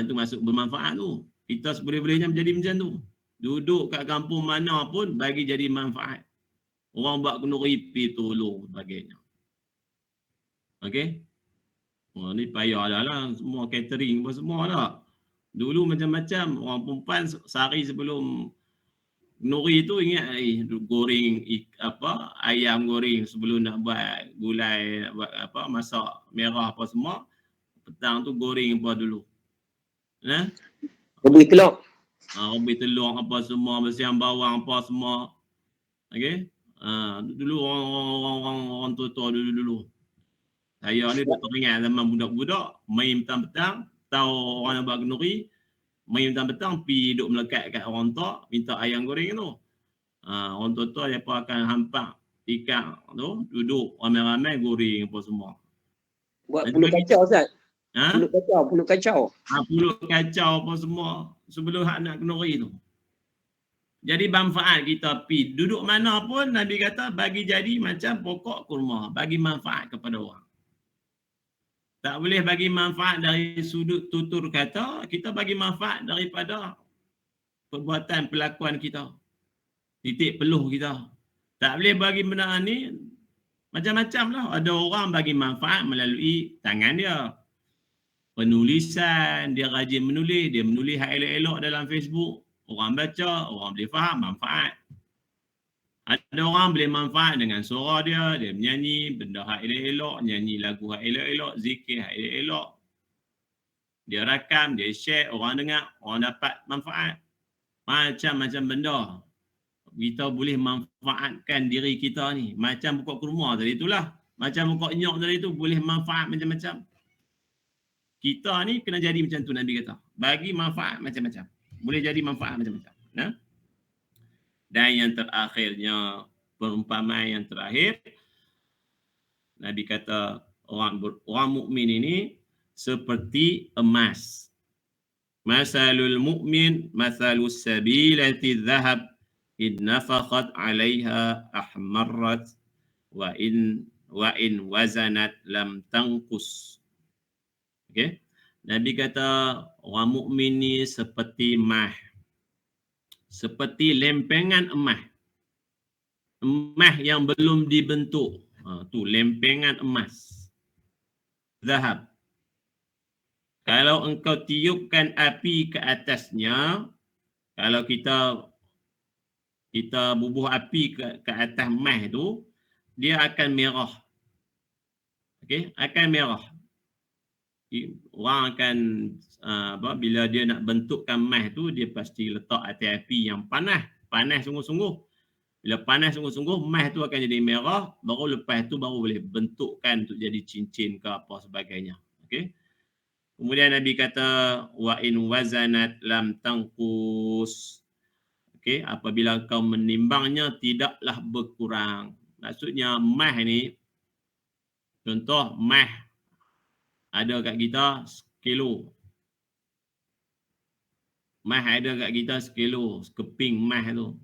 Itu masuk bermanfaat tu. Kita seboleh-bolehnya menjadi macam tu. Duduk kat kampung mana pun bagi jadi manfaat. Orang buat kenduri pi tolong sebagainya. Okey? Ni payah dah lah. Semua catering pun semua lah. Dulu macam-macam. Orang perempuan sehari sebelum kenduri tu ingat goreng ayam goreng sebelum nak buat gulai, nak buat masak merah apa semua. Petang tu goreng apa dulu. Rebus telur. Rebus telur apa semua, bersiam bawang apa semua. Okey? Dulu orang tua-tua dulu. Saya ni dah teringat zaman budak-budak main petang-petang, tahu orang nak buat kenduri, main petang-petang pi duduk melekat kat orang tua minta ayam goreng tu. Orang tua-tua depa akan hampak ikan tu, duduk ramai-ramai goreng apa semua. Buat pulut kacau Ustaz. Pulut kacau. Pulut kacau apa semua sebelum hak nak kenduri tu. Jadi manfaat kita pi duduk mana pun Nabi kata bagi jadi macam pokok kurma, bagi manfaat kepada orang. Tak boleh bagi manfaat dari sudut tutur kata, kita bagi manfaat daripada perbuatan pelakuan kita. Titik peluh kita. Tak boleh bagi benda ni macam-macam lah. Ada orang bagi manfaat melalui tangan dia. Penulisan, dia rajin menulis, dia menulis hal elok-elok dalam Facebook. Orang baca, orang boleh faham manfaat. Ada orang boleh manfaat dengan suara dia, dia menyanyi benda hak elok-elok, nyanyi lagu hak elok-elok, zikir hak elok-elok. Dia rakam, dia share, orang dengar, orang dapat manfaat. Macam-macam benda. Kita boleh manfaatkan diri kita ni. Macam pokok kurma tadi itulah. Macam pokok nyok tadi tu boleh manfaat macam-macam. Kita ni kena jadi macam tu Nabi kata. Bagi manfaat macam-macam. Boleh jadi manfaat macam-macam. Dan yang terakhirnya, perumpamaan yang terakhir, Nabi kata orang mukmin ini seperti emas. Masalul mu'min masalus sabilati dhahab in nafaqat 'alaiha ahmarrat wa in wazanat lam tanqus. Okey. Nabi kata orang mukmin ni seperti emas. Seperti lempengan emas. Emas yang belum dibentuk. Tu lempengan emas. Zahab. Kalau engkau tiupkan api ke atasnya, kalau kita bubuh api ke atas emas tu, dia akan merah. Okey, akan merah. Orang akan bila dia nak bentukkan emas tu, dia pasti letak atas api yang panas sungguh-sungguh. Bila panas sungguh-sungguh, emas tu akan jadi merah, baru lepas tu baru boleh bentukkan untuk jadi cincin ke apa sebagainya. Okey. Kemudian Nabi kata wa in wazanat lam tangkus. Okey, apabila kau menimbangnya tidaklah berkurang. Maksudnya emas ni, contoh emas ada kat kita sekilo. Emas ada kat kita sekilo, sekeping emas tu.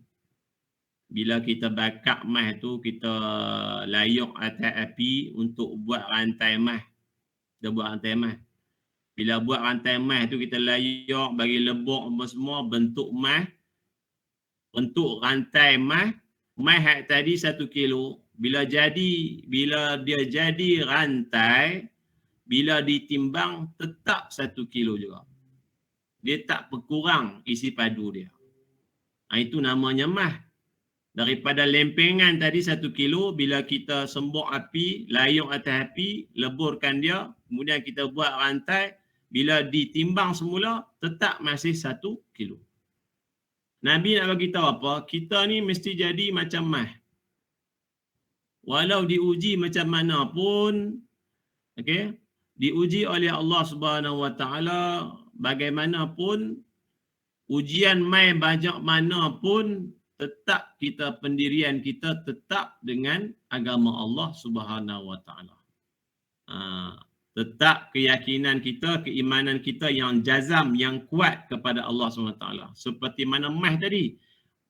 Bila kita bakar emas tu, kita layuk atas api untuk buat rantai emas. Kita buat rantai emas. Bila buat rantai emas tu, kita layuk, bagi lebok semua, bentuk emas. Bentuk rantai emas. Emas tadi 1 kilo. Bila dia jadi rantai, bila ditimbang tetap 1 kilo juga. Dia tak berkurang isi padu dia. Itu namanya emas. Daripada lempengan tadi 1 kilo, bila kita sembur api, layung atas api, leburkan dia, kemudian kita buat rantai, bila ditimbang semula, tetap masih 1 kilo. Nabi nak bagi tahu apa? Kita ni mesti jadi macam emas. Walau diuji macam mana pun, okey, diuji oleh Allah Subhanahu Wa Taala, bagaimanapun, ujian mai banyak mana pun, tetap kita, pendirian kita tetap dengan agama Allah Subhanahu Wa Taala. Tetap keyakinan kita, keimanan kita yang jazam, yang kuat kepada Allah Subhanahu Wa Taala. Seperti mana emas tadi.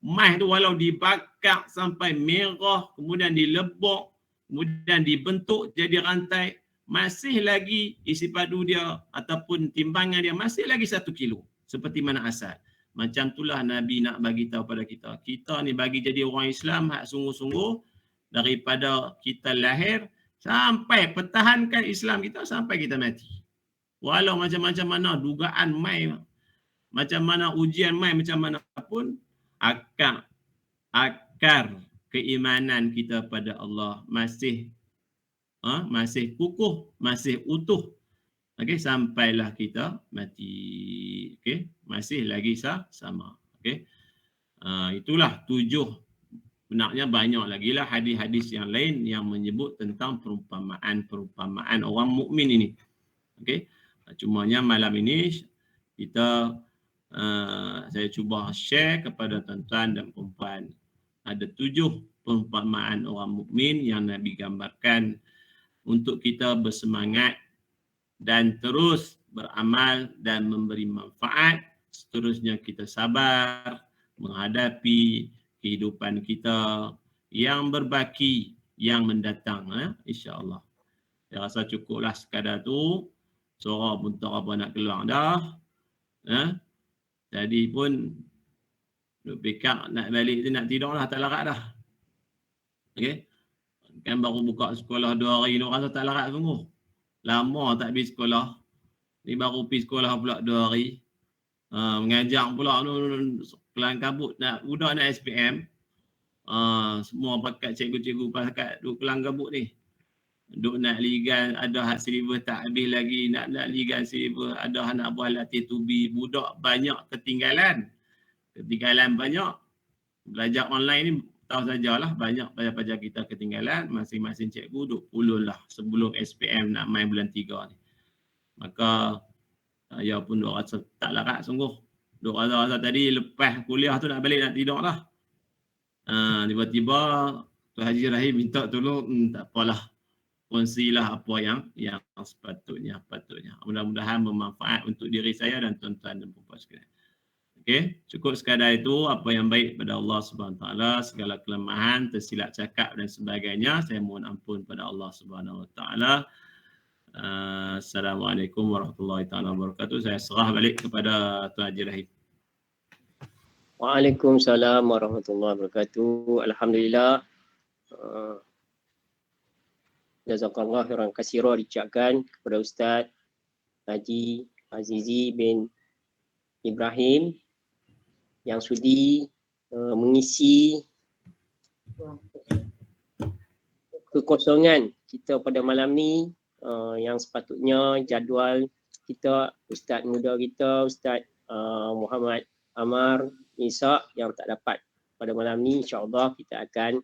Emas tu walau dibakar sampai merah, kemudian dilebok, kemudian dibentuk jadi rantai, masih lagi isi padu dia ataupun timbangan dia masih lagi 1 kilo. Seperti mana asal. Macam itulah Nabi nak bagi tahu pada kita. Kita ni bagi jadi orang Islam hak sungguh-sungguh, daripada kita lahir sampai pertahankan Islam kita sampai kita mati. Walau macam-macam mana dugaan mai, macam mana ujian mai, macam mana pun, akar keimanan kita pada Allah masih kukuh, masih utuh. Okey, sampailah kita mati. Okey, masih lagi sama. Okey. Itulah 7. Benarnya banyak lagi lah hadis-hadis yang lain yang menyebut tentang perumpamaan orang mukmin ini. Okey. Cumanya malam ini saya cuba share kepada tuan-tuan dan puan-puan. Ada 7 perumpamaan orang mukmin yang Nabi gambarkan untuk kita bersemangat dan terus beramal dan memberi manfaat. Seterusnya kita sabar menghadapi kehidupan kita yang berbaki yang mendatang, insya-Allah. Saya rasa cukuplah sekadar tu. Suara pun tak apa nak keluar dah. Jadi pun duk pikir nak balik tu nak tidur dah, tak larat dah. Okey. Kan baru buka sekolah 2 hari ni, rasa tak larat sungguh. Lama tak pergi sekolah. Ni baru pergi sekolah pula 2 hari. Mengajar pula kelang kabut nak budak nak SPM. Semua pakat cikgu-cikgu pakat duk kelang kabut ni. Duk nak ligan, ada hak silibus tak habis lagi, nak ligan silibus, ada hak nak buat latih tubi. Budak banyak ketinggalan. Ketinggalan banyak. Belajar online ni tahu sajalah, banyak pelajar-pelajar kita ketinggalan. Masing-masing cikgu duk ulul lah sebelum SPM nak main bulan 3 ni. Maka ya pun duk rasa tak larat sungguh. Duk rasa tadi lepas kuliah tu nak balik nak tidur lah. Tiba-tiba Tuan Haji Rahim minta tolong, tak apalah. Kongsilah apa yang sepatutnya. Mudah-mudahan bermanfaat untuk diri saya dan tuan-tuan dan puan-puan sekalian. Okey, cukup sekadar itu apa yang baik pada Allah Subhanahu Wa Taala, segala kelemahan, tersilap cakap dan sebagainya saya mohon ampun pada Allah Subhanahu Wa Taala. Assalamualaikum warahmatullahi taala wabarakatuh. Saya serah balik kepada Tuan Haji Rahim. Waalaikumsalam warahmatullahi wabarakatuh. Alhamdulillah. jazakallah khairan katsira diucapkan kepada Ustaz Haji Azizi bin Ibrahim yang sudi mengisi kekosongan kita pada malam ni, yang sepatutnya jadual kita, Ustaz muda kita, Ustaz Muhammad Amar Isa yang tak dapat pada malam ni. InsyaAllah kita akan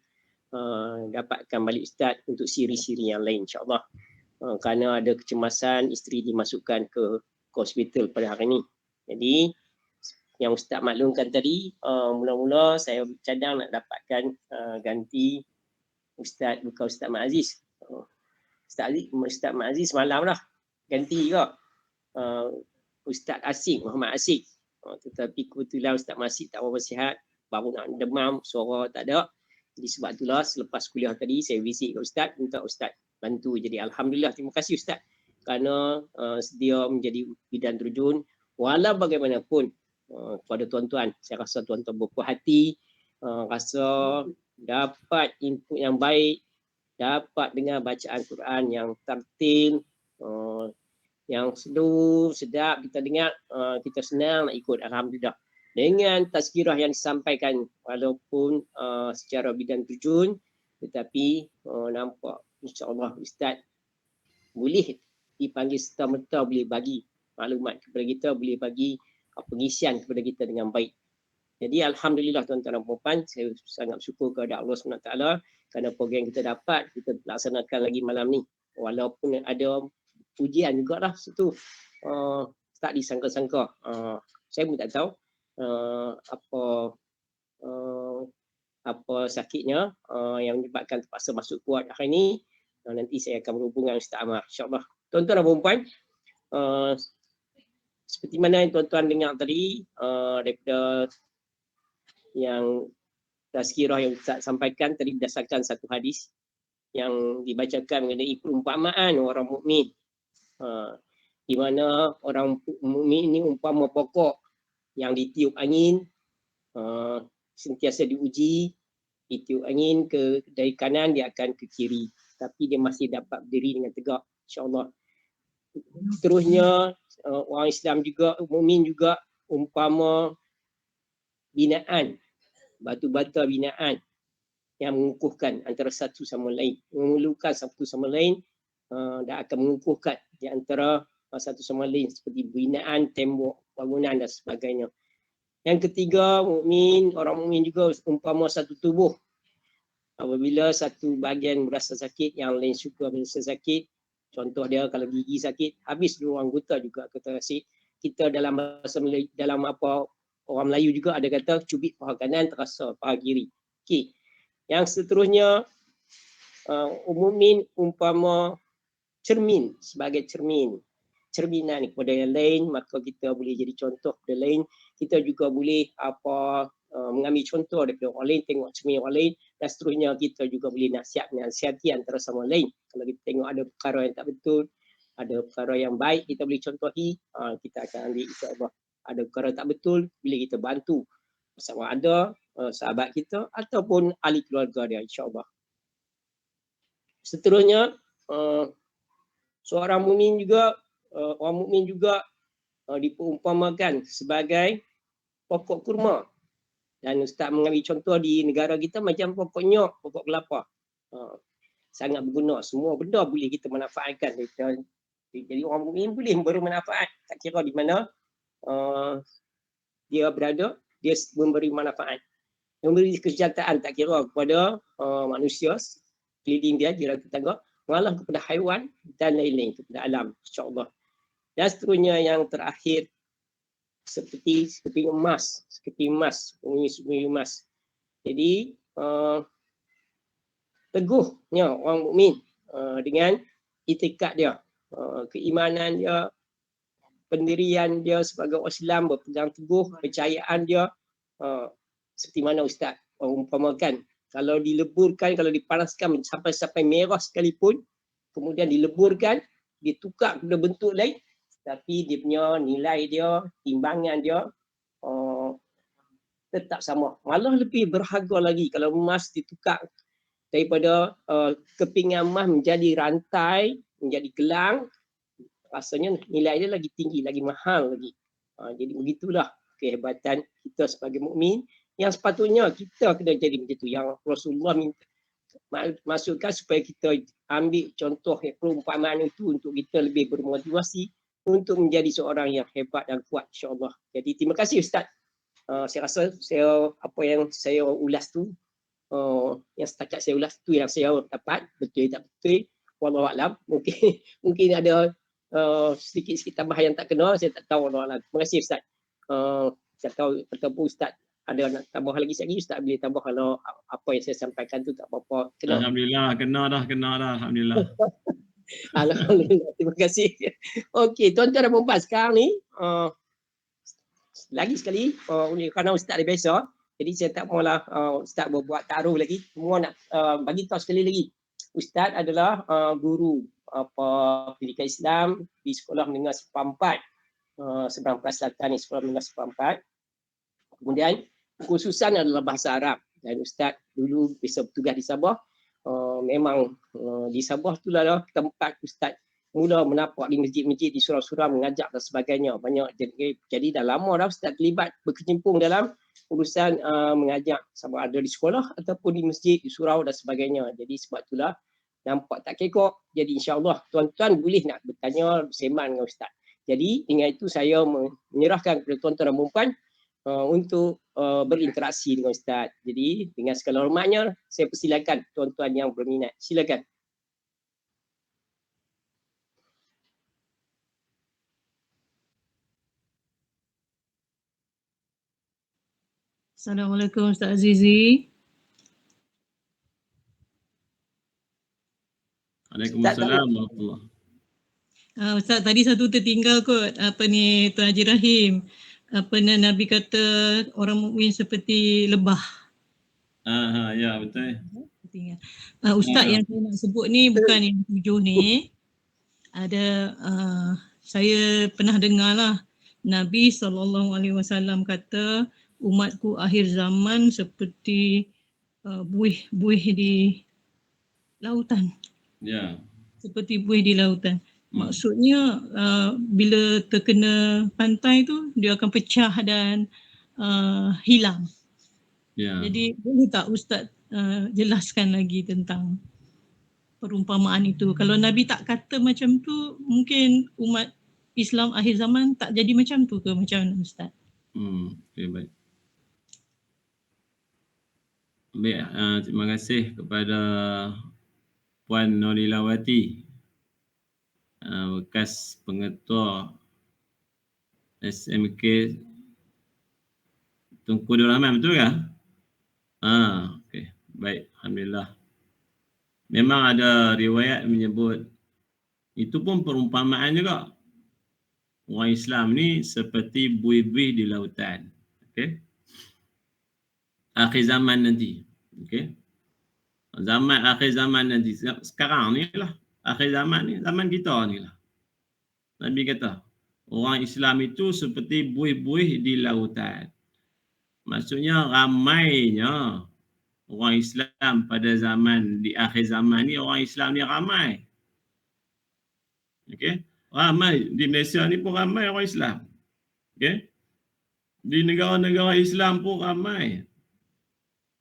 dapatkan balik Ustaz untuk siri-siri yang lain insyaAllah. Kerana ada kecemasan isteri dimasukkan ke hospital pada hari ini. Jadi yang Ustaz maklumkan tadi, mula-mula saya cadang nak dapatkan ganti Ustaz, bukan Ustaz Mak Aziz. Ustaz Mak Aziz malam dah ganti juga. Ustaz Asik, Muhammad Asik. Tetapi kebetulan Ustaz Mak Asik tak berapa sihat, baru nak demam, suara tak ada. Jadi sebab itulah selepas kuliah tadi saya visit ke Ustaz, minta Ustaz bantu. Jadi alhamdulillah, terima kasih Ustaz kerana sedia menjadi bidan terjun. Walau bagaimanapun kepada tuan-tuan, saya rasa tuan-tuan berpuas hati, rasa dapat input yang baik, dapat dengar bacaan Quran yang tertil, yang sedu, sedap kita dengar, kita senang nak ikut alhamdulillah. Dengan tazkirah yang disampaikan walaupun secara bidan terjun, tetapi nampak insya-Allah Ustaz boleh dipanggil serta-merta, boleh bagi maklumat kepada kita, boleh bagi pengisian kepada kita dengan baik. Jadi alhamdulillah tuan-tuan dan puan-puan, saya sangat bersyukur kepada Allah SWT kerana program kita dapat kita laksanakan lagi malam ni. Walaupun ada ujian jugalah situ, tak disangka-sangka. Saya pun tak tahu apa sakitnya yang menyebabkan terpaksa masuk kuat hari ini. Nanti saya akan berhubung dengan Ustaz Amar insya-Allah. Tuan-tuan dan puan-puan, seperti mana yang tuan-tuan dengar tadi daripada yang tazkirah yang Ustaz sampaikan tadi berdasarkan satu hadis yang dibacakan mengenai perumpamaan orang mukmin, di mana orang mukmin ini umpama pokok yang ditiup angin, sentiasa diuji, ditiup angin dari kanan dia akan ke kiri, tapi dia masih dapat berdiri dengan tegak insya-Allah. Seterusnya orang Islam juga, mukmin juga umpama binaan, batu bata binaan yang mengukuhkan antara satu sama lain, mengeluhkan satu sama lain, dan akan mengukuhkan di antara satu sama lain seperti binaan, tembok, bangunan dan sebagainya. Yang ketiga, orang mukmin juga umpama satu tubuh. Apabila satu bahagian berasa sakit, yang lain suka berasa sakit. Contoh dia kalau gigi sakit, habis dua anggota juga kita rasa. Kita dalam bahasa Melayu, dalam apa orang Melayu juga ada kata cubit paha kanan terasa paha kiri. Okey. Yang seterusnya, mukmin umpama cermin, sebagai cerminan kepada yang lain, maka kita boleh jadi contoh kepada lain. Kita juga boleh mengambil contoh daripada orang lain, tengok cermin orang lain, dan seterusnya kita juga boleh nasihati antara sama lain. Kalau kita tengok ada perkara yang tak betul, ada perkara yang baik kita boleh contohi, kita akan ambil insya-Allah. Ada perkara tak betul, boleh kita bantu sama ada sahabat kita ataupun ahli keluarga dia insya-Allah. Seterusnya, seorang mukmin juga, orang mukmin juga diperumpamakan sebagai pokok kurma. Dan Ustaz mengambil contoh di negara kita macam pokok nyok, pokok kelapa. Sangat berguna, semua benda boleh kita manfaatkan. Jadi orang mukmin boleh bermanfaat, tak kira di mana dia berada, dia memberi manfaat. Memberi kesejahteraan tak kira kepada manusia keliling dia, jiran tetangga, malah kepada haiwan dan lain-lain, kepada alam insya-Allah. Dan seterusnya yang terakhir, seperti emas, bunyi emas. Jadi teguhnya orang mukmin dengan itikad dia, keimanan dia, pendirian dia sebagai orang Islam, berpegang teguh kepercayaan dia, seperti mana Ustaz umpamakan, kalau dileburkan, kalau dipanaskan sampai merah sekalipun, kemudian dileburkan, ditukar kepada bentuk lain, tapi dia punya nilai dia, timbangan dia tetap sama. Malah lebih berharga lagi kalau emas ditukar daripada kepingan emas menjadi rantai, menjadi gelang, rasanya nilai dia lagi tinggi, lagi mahal lagi. Jadi begitulah kehebatan kita sebagai mukmin yang sepatutnya kita kena jadi macam tu, yang Rasulullah minta masukkan supaya kita ambil contoh perumpamaan itu untuk kita lebih bermotivasi untuk menjadi seorang yang hebat dan kuat, insya-Allah. Jadi terima kasih Ustaz. Saya rasa apa yang saya ulas tu, yang setakat saya ulas tu yang saya dapat, betul tak betul, wallahu alam. Mungkin ada sedikit-sedikit tambahan yang tak kena, saya tak tahu, wallahu alam. Terima kasih Ustaz. Saya tahu ataupun Ustaz ada nak tambah lagi sekali, Ustaz boleh tambah kalau apa yang saya sampaikan tu tak apa-apa kena. Alhamdulillah, kena dah, alhamdulillah. Alhamdulillah, terima kasih. Okey, tuan-tuan dan puan-puan, sekarang ni lagi sekali kerana Ustaz dah biasa, jadi saya tak maulah Ustaz berbuat taruh lagi. Semua nak bagi tahu sekali lagi. Ustaz adalah guru pendidikan Islam di Sekolah Menengah Sepah 4, Seberang Perak Selatan ni, Sekolah Menengah Sepah 4. Kemudian khususan adalah bahasa Arab, dan Ustaz dulu bisa bertugas di Sabah. Memang di Sabah tu lah tempat Ustaz mula menapak di masjid-masjid, di surau-surau mengajak dan sebagainya. Banyak jadi dah lama dah Ustaz terlibat berkecimpung dalam urusan mengajak, sama ada di sekolah ataupun di masjid, di surau dan sebagainya. Jadi sebab itulah nampak tak kekok. Jadi insya-Allah tuan-tuan boleh nak bertanya, berseman dengan Ustaz. Jadi dengan itu saya menyerahkan kepada tuan-tuan dan puan-puan untuk berinteraksi dengan Ustaz. Jadi dengan segala hormatnya saya persilakan tuan-tuan yang berminat. Silakan. Assalamualaikum Ustaz Azizi. Waalaikumsalam warahmatullahi. Ustaz, tadi satu tertinggal kot, Tuan Haji Rahim. Nabi kata orang mukmin seperti lebah. Ya betul. Ustaz, yang saya nak sebut ni bukan yang 7 ni. Ada saya pernah dengar lah, Nabi SAW kata umatku akhir zaman seperti buih di lautan. Ya. Seperti buih di lautan. Maksudnya bila terkena pantai tu dia akan pecah dan hilang. Ya. Jadi boleh tak Ustaz jelaskan lagi tentang perumpamaan itu? Kalau Nabi tak kata macam tu, mungkin umat Islam akhir zaman tak jadi macam tu ke, macam mana Ustaz? Okay, baik. Baik, terima kasih kepada Puan Norilawati, bekas pengetua SMK Tunku Abdul Rahman, betul ke? Okey, baik, alhamdulillah. Memang ada riwayat menyebut itu pun perumpamaan juga. Orang Islam ni seperti buih-buih di lautan. Okey. Akhir zaman nanti. Okey. Akhir zaman nanti. Sekarang ni lah. Akhir zaman ni, zaman kita ni lah. Nabi kata, orang Islam itu seperti buih-buih di lautan. Maksudnya ramainya orang Islam pada zaman di akhir zaman ni, orang Islam ni ramai. Okey, ramai di Malaysia ni pun ramai orang Islam. Okey. Di negara-negara Islam pun ramai.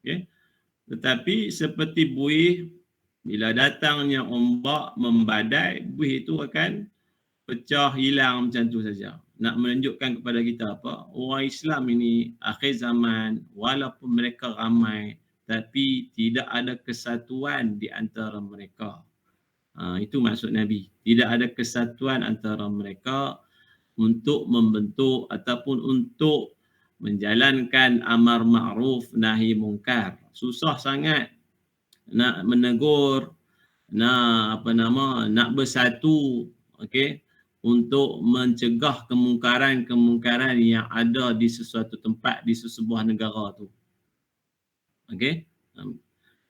Okey. Tetapi seperti buih, bila datangnya ombak membadai, buih itu akan pecah, hilang macam tu saja. Nak menunjukkan kepada kita apa? Orang Islam ini akhir zaman, walaupun mereka ramai, tapi tidak ada kesatuan di antara mereka. Itu maksud Nabi. Tidak ada kesatuan antara mereka untuk membentuk ataupun untuk menjalankan amar ma'ruf nahi mungkar. Susah sangat nak menegur, nak bersatu, okey, untuk mencegah kemungkaran-kemungkaran yang ada di sesuatu tempat, di sesebuah negara tu. Okey.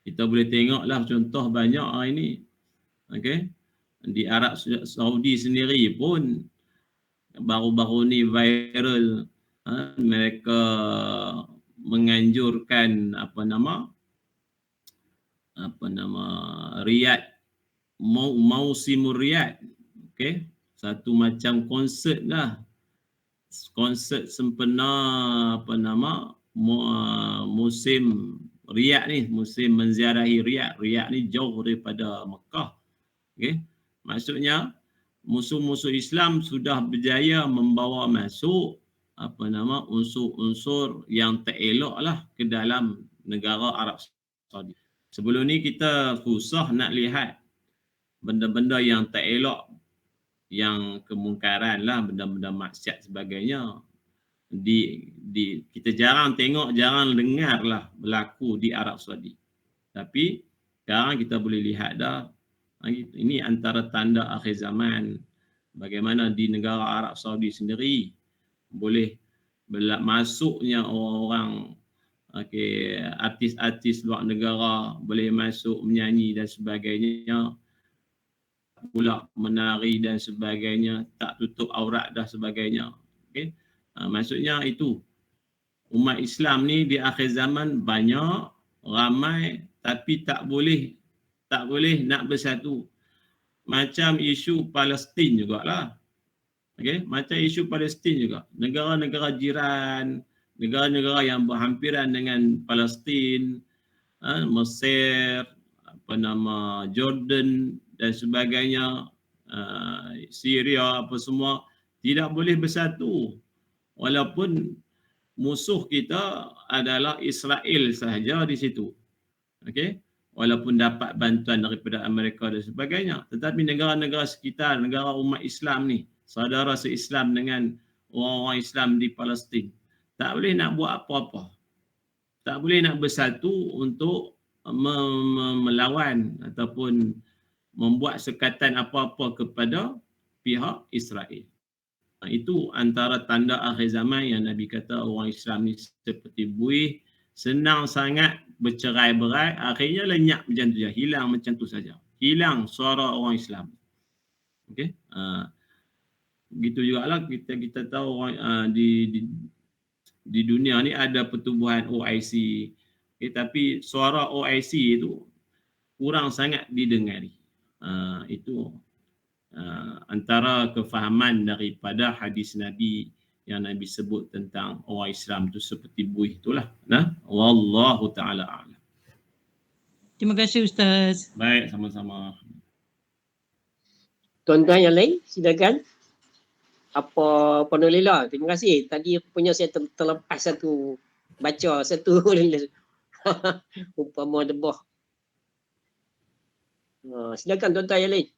Kita boleh tengoklah contoh banyak hari ini. Okey. Di Arab Saudi sendiri pun baru-baru ni viral, mereka menganjurkan Riyad, Mausimur Riyad. Okey, satu macam konsert lah. Konsert sempena musim Riyad ni, musim menziarahi Riyad. Riyad ni jauh daripada Mekah. Okey. Maksudnya musuh-musuh Islam sudah berjaya membawa masuk unsur-unsur yang tak elok lah ke dalam negara Arab Saudi. Sebelum ni kita susah nak lihat benda-benda yang tak elok, yang kemungkaran lah, benda-benda maksiat sebagainya. Kita jarang tengok, jarang dengar lah berlaku di Arab Saudi. Tapi sekarang kita boleh lihat dah, ini antara tanda akhir zaman. Bagaimana di negara Arab Saudi sendiri boleh masuknya orang-orang, artis-artis luar negara boleh masuk menyanyi dan sebagainya, pula menari dan sebagainya, tak tutup aurat dan sebagainya. Okey. Maksudnya itu, umat Islam ni di akhir zaman banyak, ramai, tapi tak boleh nak bersatu. Macam isu Palestin jugalah. Okey, macam isu Palestin juga. Negara-negara jiran, negara-negara yang berhampiran dengan Palestin, Mesir, Jordan dan sebagainya, Syria apa semua, tidak boleh bersatu. Walaupun musuh kita adalah Israel sahaja di situ. Okey, walaupun dapat bantuan daripada Amerika dan sebagainya, tetapi negara-negara sekitar, negara umat Islam ni, saudara se-Islam dengan orang-orang Islam di Palestin, tak boleh nak buat apa-apa. Tak boleh nak bersatu untuk melawan ataupun membuat sekatan apa-apa kepada pihak Israel. Itu antara tanda akhir zaman yang Nabi kata orang Islam ni seperti buih, senang sangat bercerai-berai, akhirnya lenyap macam tu saja, hilang macam tu saja. Hilang suara orang Islam. Okey. Begitu jugalah kita tahu orang di dunia ni ada pertubuhan OIC. Okay, tapi suara OIC itu kurang sangat didengari. Itu antara kefahaman daripada hadis Nabi yang Nabi sebut tentang orang Islam tu seperti buih itulah. Wallahu ta'ala a'lam. Terima kasih Ustaz. Baik, sama-sama. Tuan-tuan yang lain, silakan. Apa Nolila? Terima kasih. Tadi punya saya terlepas satu, baca satu umpama debah. Silakan tuan-tuan yang lain.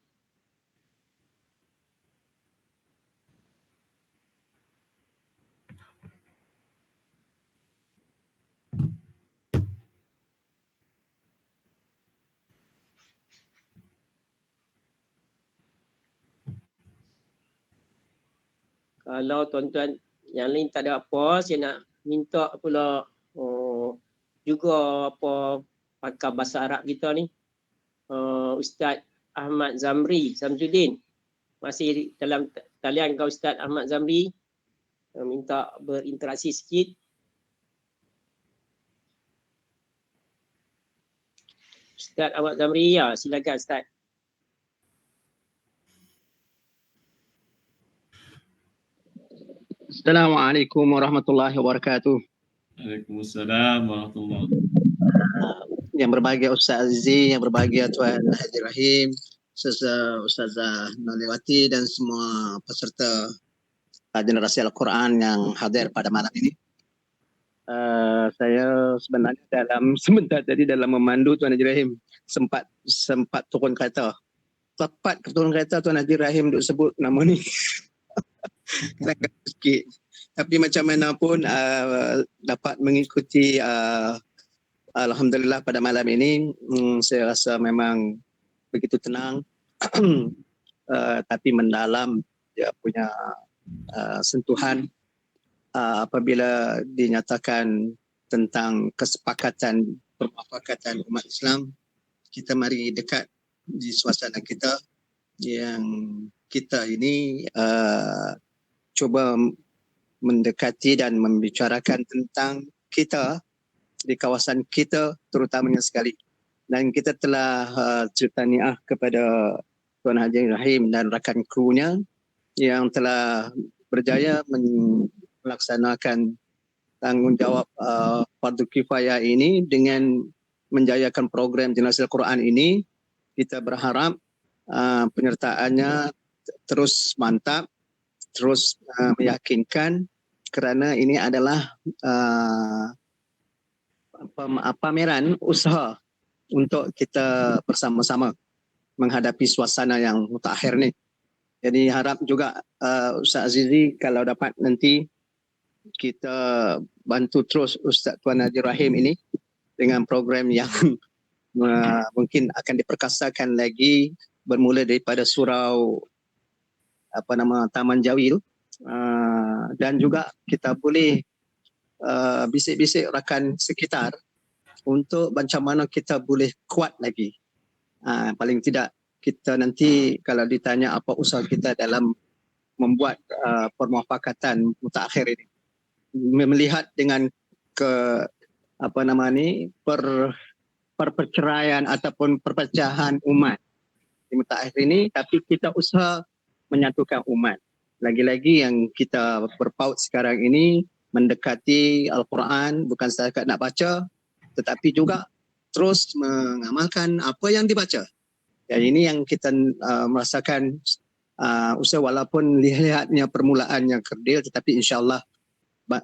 Kalau tuan-tuan yang lain tak ada apa, saya nak minta pula juga apa pakar bahasa Arab kita ni, Ustaz Ahmad Zamri Samsudin. Masih dalam talian kau Ustaz Ahmad Zamri, minta berinteraksi sikit. Ustaz Ahmad Zamri, ya silakan Ustaz. Assalamualaikum warahmatullahi wabarakatuh. Waalaikumsalam warahmatullahi wabarakatuh. Yang berbahagia Ustaz Azizi, yang berbahagia Tuan Haji Rahim, Ustazah Nolewati dan semua peserta generasi Al-Quran yang hadir pada malam ini. Saya sebenarnya sebentar tadi dalam memandu Tuan Haji Rahim sempat turun kereta. Tepat turun kereta Tuan Haji Rahim duk sebut nama ni. Sikit. Tapi macam mana pun dapat mengikuti alhamdulillah pada malam ini, saya rasa memang begitu tenang tapi mendalam dia punya sentuhan apabila dinyatakan tentang kesepakatan permufakatan umat Islam. Kita mari dekat di suasana kita yang kita ini cuba mendekati dan membicarakan tentang kita di kawasan kita terutamanya sekali. Dan kita telah tahniah kepada Tuan Haji Rahim dan rakan krunya yang telah berjaya melaksanakan tanggungjawab fardu kifayah ini dengan menjayakan program Generasi Al-Quran ini. Kita berharap penyertaannya terus mantap, terus meyakinkan, kerana ini adalah pameran usaha untuk kita bersama-sama menghadapi suasana yang mutakhir ni. Jadi harap juga Ustaz Azizi kalau dapat nanti kita bantu terus Ustaz Tuan Haji Rahim ini dengan program yang mungkin akan diperkasakan lagi, bermula daripada surau Taman Jawi tu, dan juga kita boleh bisik-bisik rakan sekitar untuk macam mana kita boleh kuat lagi. Paling tidak kita nanti kalau ditanya apa usaha kita dalam membuat permuafakatan mutakhir ini, melihat dengan perceraian ataupun perpecahan umat di mutakhir ini, tapi kita usaha menyatukan umat. Lagi-lagi yang kita berpaut sekarang ini mendekati Al-Quran, bukan setakat nak baca, tetapi juga terus mengamalkan apa yang dibaca. Dan ini yang kita merasakan usaha, walaupun lihatnya permulaan yang kerdil, tetapi insyaAllah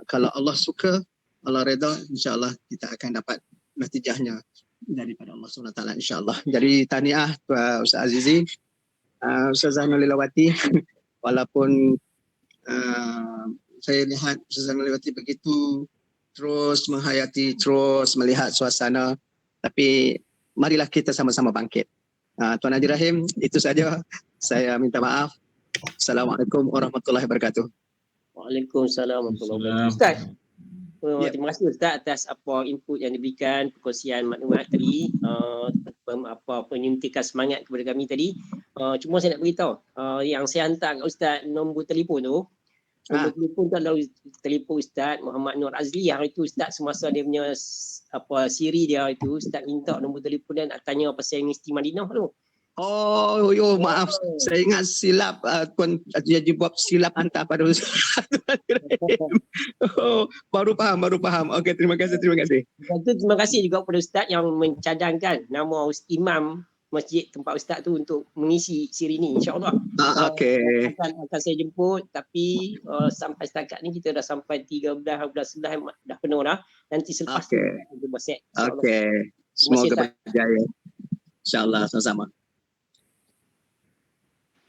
kalau Allah suka, Allah reda, insyaAllah kita akan dapat natijahnya daripada Allah SWT, insyaAllah. Jadi tahniah Ustaz Azizi, Ustazah Nolilawati. Walaupun saya lihat Ustazah Nolilawati begitu terus menghayati, terus melihat suasana, tapi marilah kita sama-sama bangkit. Tuan Haji Rahim, itu saja. Saya minta maaf. Assalamualaikum warahmatullahi wabarakatuh. Waalaikumsalam warahmatullahi wabarakatuh. Ustaz, terima kasih Ustaz atas apa input yang diberikan, perkongsian maklumat tadi, penyuntikan semangat kepada kami tadi. Cuma saya nak beritahu, yang saya hantar kat Ustaz nombor telefon tu, nombor telefon tu adalah telefon Ustaz Muhammad Nur Azli. Hari itu Ustaz semasa dia punya siri dia itu, Ustaz minta nombor telefon dia nak tanya pasal Universiti Madinah tu. Maaf, saya ingat silap, Tuan Haji buat silap hantar pada Ustaz. Baru faham. Okey, terima kasih. Terima kasih juga kepada Ustaz yang mencadangkan nama imam masjid tempat Ustaz tu untuk mengisi siri ni, insya-Allah. Okey. Akan saya jemput, tapi sampai setakat ni kita dah sampai 13 dah penuh dah. Nanti selepas tu kita buat set. Okey. Semoga berjaya. Insya-Allah sama-sama.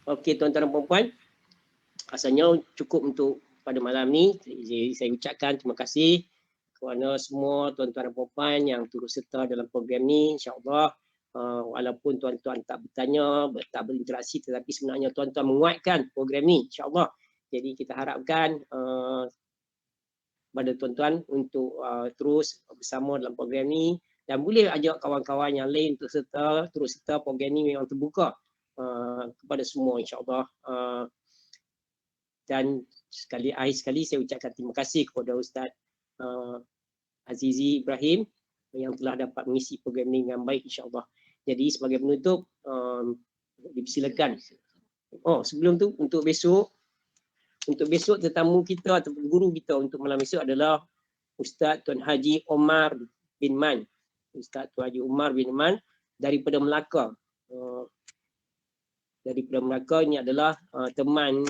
Okey, tuan-tuan dan puan-puan, rasanya cukup untuk pada malam ni. Saya ucapkan terima kasih kerana semua tuan-tuan dan puan-puan yang turut serta dalam program ni. InsyaAllah, walaupun tuan-tuan tak bertanya, tak berinteraksi, tetapi sebenarnya tuan-tuan menguatkan program ni, insyaAllah. Jadi kita harapkan pada tuan-tuan untuk terus bersama dalam program ni, dan boleh ajak kawan-kawan yang lain untuk terus serta. Program ni memang terbuka kepada semua, insyaAllah. Dan akhir sekali saya ucapkan terima kasih kepada Ustaz Azizi Ibrahim yang telah dapat mengisi program ini dengan baik, insyaAllah. Jadi sebagai penutup, dipersilakan. Sebelum tu, untuk besok tetamu kita atau guru kita untuk malam besok adalah Ustaz Tuan Haji Omar bin Man. Ustaz Tuan Haji Omar bin Man daripada Melaka. Daripada Melaka, ini adalah teman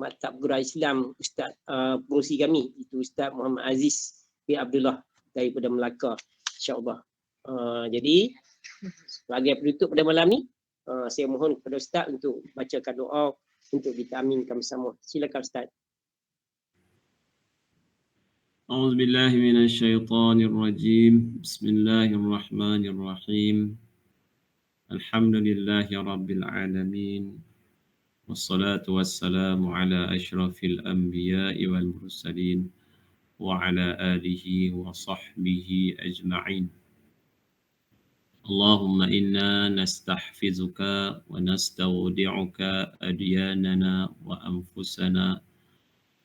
Maktab Guru Islam Ustaz pengurusi kami, itu Ustaz Muhammad Aziz bin Abdullah daripada Melaka, insyaAllah. Jadi sebagai penutup pada malam ni, saya mohon kepada Ustaz untuk bacakan doa untuk kita aminkan bersama. Silakan Ustaz. A'udzubillahi minasyaitonirrajim. Bismillahirrahmanirrahim. Alhamdulillahi rabbil alamin. Wassalatu wassalamu ala asyrafil anbiya'i wal mursalin wa ala alihi wa sahbihi ajma'in. Allahumma inna nastahfizuka wa nastawdi'uka adyanana wa anfusana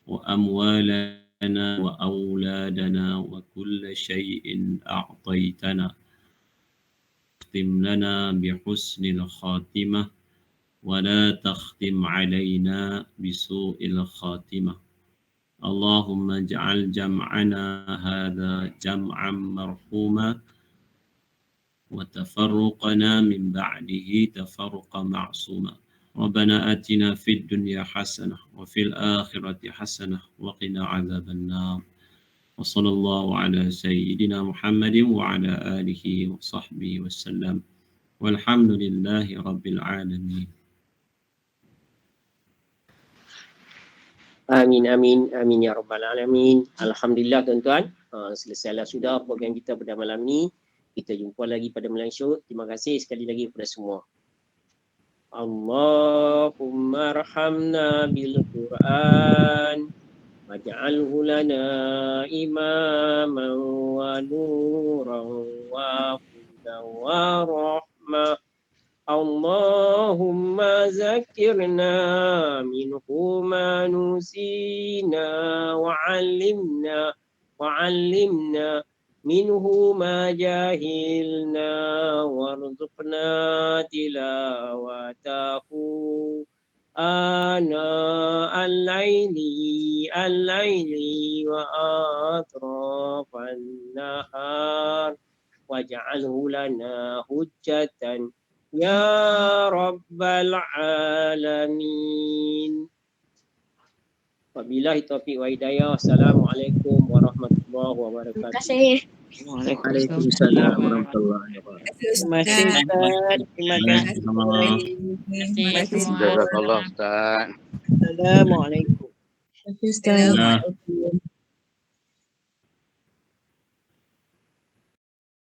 wa amwalana wa awladana wa kulla syai'in a'taytana تختم لنا بحسن الخاتمة ولا تختم علينا بسوء الخاتمة. اللهم اجعل جمعنا هذا جمعا مرحوما وتفرقنا من بعده تفرقا معصوما. ربنا آتنا في الدنيا حسنة وفي الآخرة حسنة وقنا عذاب النار. وصلى الله على سيدنا محمد وعلى آله وصحبه وسلم والحمد لله رب العالمين. Amin, amin, amin ya rabbal alamin. Alhamdulillah tuan-tuan. Selesailah sudah program kita pada malam ni. Kita jumpa lagi pada malam esok. Terima kasih sekali lagi kepada semua. Allahumma arhamna bil Quran waj'alhu lana imaman wa nuran wa hudan wa rahmah. Allahumma zakirna minhu ma nusina wa'allimna minhu ma jahilna warzuqna tilawatahu ana al-laili wa atrafan nahar waj'alhu lana hujjatan ya rabbal alamin. Wabillahi taufiq wa hidayah. Assalamualaikum warahmatullahi wabarakatuh. Terima kasih. Waalaikumsalam warahmatullahi wabarakatuh. Terima kasih Ustaz. Terima kasih. Terima kasih semua. Jazakallah Ustaz. Assalamualaikum. Ustaz. Ya.